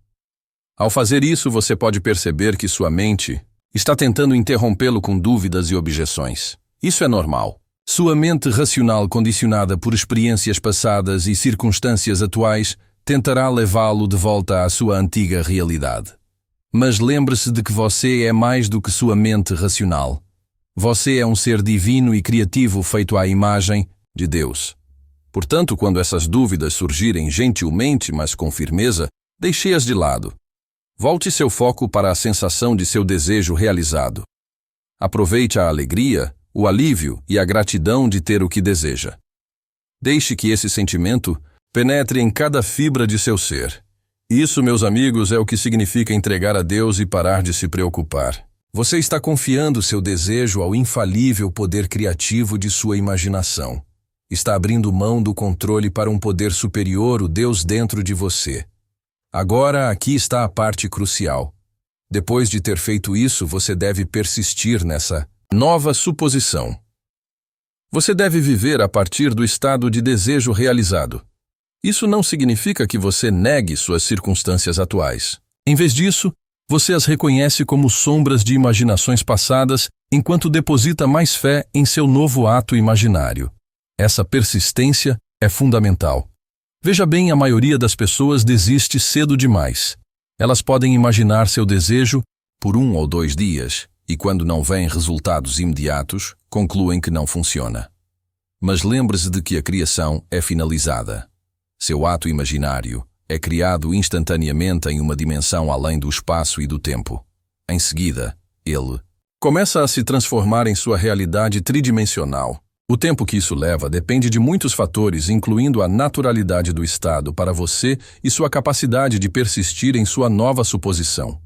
Speaker 1: Ao fazer isso, você pode perceber que sua mente está tentando interrompê-lo com dúvidas e objeções. Isso é normal. Sua mente racional, condicionada por experiências passadas e circunstâncias atuais, tentará levá-lo de volta à sua antiga realidade. Mas lembre-se de que você é mais do que sua mente racional. Você é um ser divino e criativo feito à imagem de Deus. Portanto, quando essas dúvidas surgirem gentilmente, mas com firmeza, deixe-as de lado. Volte seu foco para a sensação de seu desejo realizado. Aproveite a alegria, o alívio e a gratidão de ter o que deseja. Deixe que esse sentimento penetre em cada fibra de seu ser. Isso, meus amigos, é o que significa entregar a Deus e parar de se preocupar. Você está confiando seu desejo ao infalível poder criativo de sua imaginação. Está abrindo mão do controle para um poder superior, o Deus dentro de você. Agora, aqui está a parte crucial. Depois de ter feito isso, você deve persistir nessa nova suposição. Você deve viver a partir do estado de desejo realizado. Isso não significa que você negue suas circunstâncias atuais. Em vez disso, você as reconhece como sombras de imaginações passadas enquanto deposita mais fé em seu novo ato imaginário. Essa persistência é fundamental. Veja bem, a maioria das pessoas desiste cedo demais. Elas podem imaginar seu desejo por 1 ou 2 dias e, quando não vêm resultados imediatos, concluem que não funciona. Mas lembre-se de que a criação é finalizada. Seu ato imaginário é criado instantaneamente em uma dimensão além do espaço e do tempo. Em seguida, ele começa a se transformar em sua realidade tridimensional. O tempo que isso leva depende de muitos fatores, incluindo a naturalidade do estado para você e sua capacidade de persistir em sua nova suposição.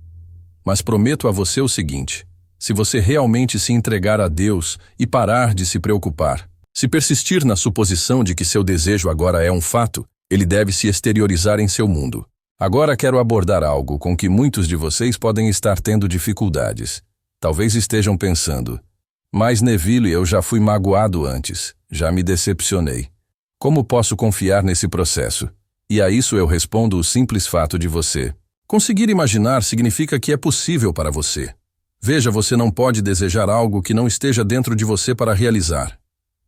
Speaker 1: Mas prometo a você o seguinte: se você realmente se entregar a Deus e parar de se preocupar, se persistir na suposição de que seu desejo agora é um fato, ele deve se exteriorizar em seu mundo. Agora quero abordar algo com que muitos de vocês podem estar tendo dificuldades. Talvez estejam pensando: mas Neville, eu já fui magoado antes, já me decepcionei. Como posso confiar nesse processo? E a isso eu respondo o simples fato de você conseguir imaginar significa que é possível para você. Veja, você não pode desejar algo que não esteja dentro de você para realizar.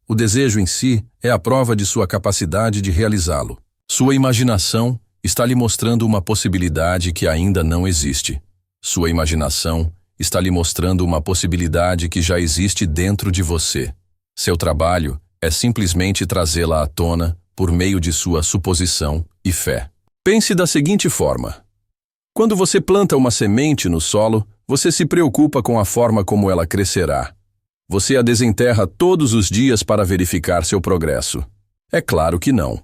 Speaker 1: O desejo em si é a prova de sua capacidade de realizá-lo. Sua imaginação está lhe mostrando uma possibilidade que ainda não existe. Sua imaginação está lhe mostrando uma possibilidade que já existe dentro de você. Seu trabalho é simplesmente trazê-la à tona por meio de sua suposição e fé. Pense da seguinte forma: quando você planta uma semente no solo, você se preocupa com a forma como ela crescerá. Você a desenterra todos os dias para verificar seu progresso. É claro que não.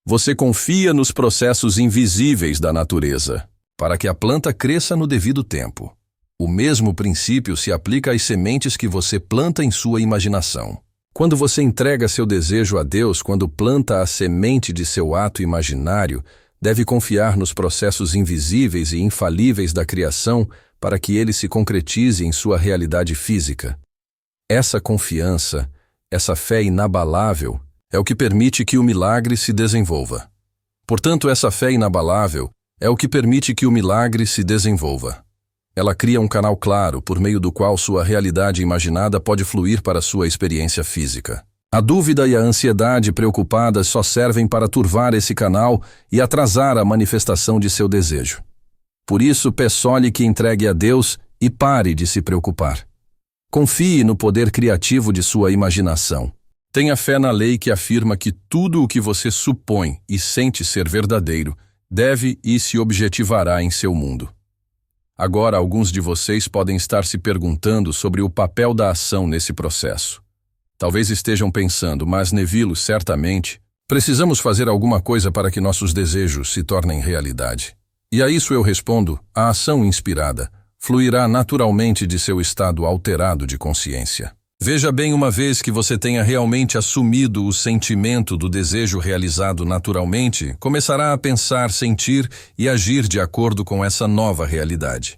Speaker 1: Você confia nos processos invisíveis da natureza, para que a planta cresça no devido tempo. O mesmo princípio se aplica às sementes que você planta em sua imaginação. Quando você entrega seu desejo a Deus, quando planta a semente de seu ato imaginário, deve confiar nos processos invisíveis e infalíveis da criação para que ele se concretize em sua realidade física. Essa confiança, essa fé inabalável, é o que permite que o milagre se desenvolva. Portanto, essa fé inabalável é o que permite que o milagre se desenvolva. Ela cria um canal claro por meio do qual sua realidade imaginada pode fluir para sua experiência física. A dúvida e a ansiedade preocupadas só servem para turvar esse canal e atrasar a manifestação de seu desejo. Por isso, peço-lhe que entregue a Deus e pare de se preocupar. Confie no poder criativo de sua imaginação. Tenha fé na lei que afirma que tudo o que você supõe e sente ser verdadeiro deve e se objetivará em seu mundo. Agora, alguns de vocês podem estar se perguntando sobre o papel da ação nesse processo. Talvez estejam pensando, mas Neville, certamente, precisamos fazer alguma coisa para que nossos desejos se tornem realidade. E a isso eu respondo, a ação inspirada fluirá naturalmente de seu estado alterado de consciência. Veja bem, uma vez que você tenha realmente assumido o sentimento do desejo realizado naturalmente, começará a pensar, sentir e agir de acordo com essa nova realidade.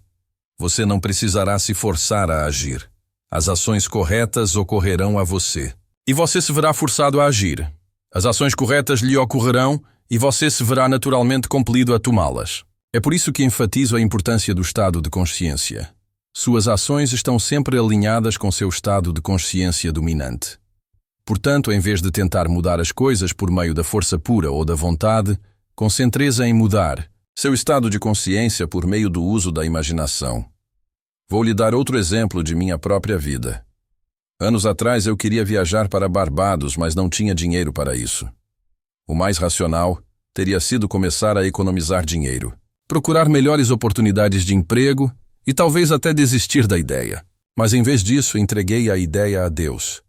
Speaker 1: Você não precisará se forçar a agir. As ações corretas ocorrerão a você. E você se verá forçado a agir. As ações corretas lhe ocorrerão e você se verá naturalmente compelido a tomá-las. É por isso que enfatizo a importância do estado de consciência. Suas ações estão sempre alinhadas com seu estado de consciência dominante. Portanto, em vez de tentar mudar as coisas por meio da força pura ou da vontade, concentre-se em mudar seu estado de consciência por meio do uso da imaginação. Vou lhe dar outro exemplo de minha própria vida. Anos atrás eu queria viajar para Barbados, mas não tinha dinheiro para isso. O mais racional teria sido começar a economizar dinheiro, procurar melhores oportunidades de emprego e talvez até desistir da ideia. Mas em vez disso, entreguei a ideia a Deus.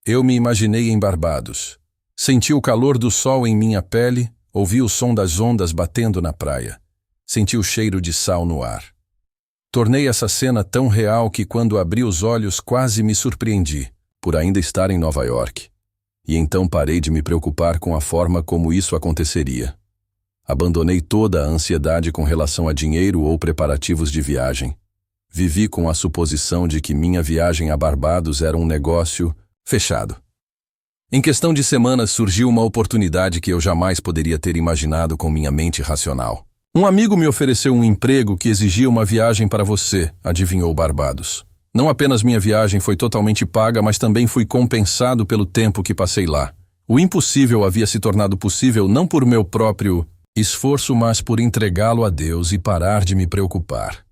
Speaker 1: Eu me imaginei em Barbados. Senti o calor do sol em minha pele, ouvi o som das ondas batendo na praia. Senti o cheiro de sal no ar. Tornei essa cena tão real que quando abri os olhos quase me surpreendi, por ainda estar em Nova York. E então parei de me preocupar com a forma como isso aconteceria. Abandonei toda a ansiedade com relação a dinheiro ou preparativos de viagem. Vivi com a suposição de que minha viagem a Barbados era um negócio fechado. Em questão de semanas surgiu uma oportunidade que eu jamais poderia ter imaginado com minha mente racional. Um amigo me ofereceu um emprego que exigia uma viagem para você, adivinhou Barbados. Não apenas minha viagem foi totalmente paga, mas também fui compensado pelo tempo que passei lá. O impossível havia se tornado possível não por meu próprio esforço, mas por entregá-lo a Deus e parar de me preocupar.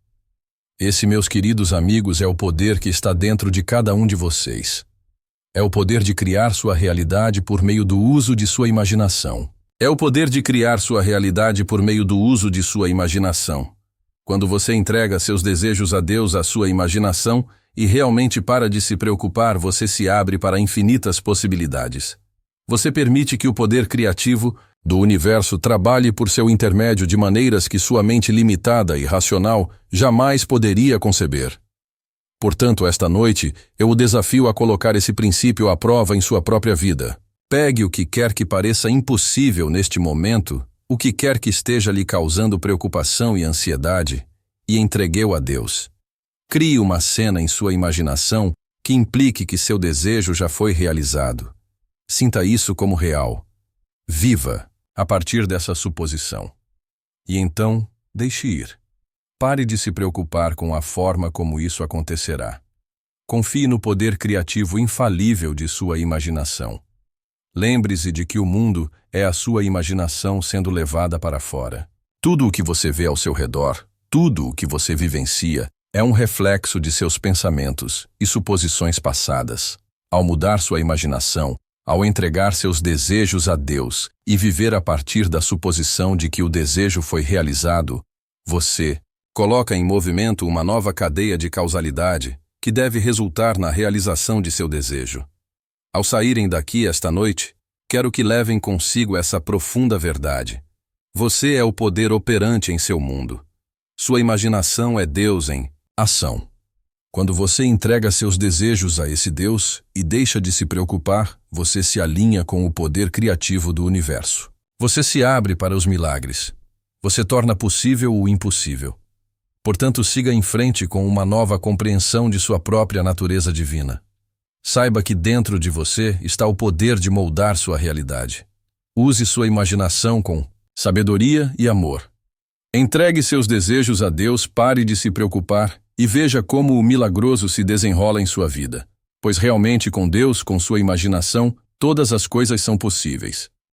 Speaker 1: Esse, meus queridos amigos, é o poder que está dentro de cada um de vocês. É o poder de criar sua realidade por meio do uso de sua imaginação. É o poder de criar sua realidade por meio do uso de sua imaginação. Quando você entrega seus desejos a Deus, a sua imaginação, e realmente para de se preocupar, você se abre para infinitas possibilidades. Você permite que o poder criativo do universo trabalhe por seu intermédio de maneiras que sua mente limitada e racional jamais poderia conceber. Portanto, esta noite, eu o desafio a colocar esse princípio à prova em sua própria vida. Pegue o que quer que pareça impossível neste momento, o que quer que esteja lhe causando preocupação e ansiedade, e entregue-o a Deus. Crie uma cena em sua imaginação que implique que seu desejo já foi realizado. Sinta isso como real. Viva a partir dessa suposição. E então, deixe ir. Pare de se preocupar com a forma como isso acontecerá. Confie no poder criativo infalível de sua imaginação. Lembre-se de que o mundo é a sua imaginação sendo levada para fora. Tudo o que você vê ao seu redor, tudo o que você vivencia, é um reflexo de seus pensamentos e suposições passadas. Ao mudar sua imaginação, ao entregar seus desejos a Deus e viver a partir da suposição de que o desejo foi realizado, você coloca em movimento uma nova cadeia de causalidade que deve resultar na realização de seu desejo. Ao saírem daqui esta noite, quero que levem consigo essa profunda verdade. Você é o poder operante em seu mundo. Sua imaginação é Deus em Ação. Quando você entrega seus desejos a esse Deus e deixa de se preocupar, você se alinha com o poder criativo do universo. Você se abre para os milagres. Você torna possível o impossível. Portanto, siga em frente com uma nova compreensão de sua própria natureza divina. Saiba que dentro de você está o poder de moldar sua realidade. Use sua imaginação com sabedoria e amor. Entregue seus desejos a Deus, pare de se preocupar e veja como o milagroso se desenrola em sua vida. Pois realmente com Deus, com sua imaginação, todas as coisas são possíveis.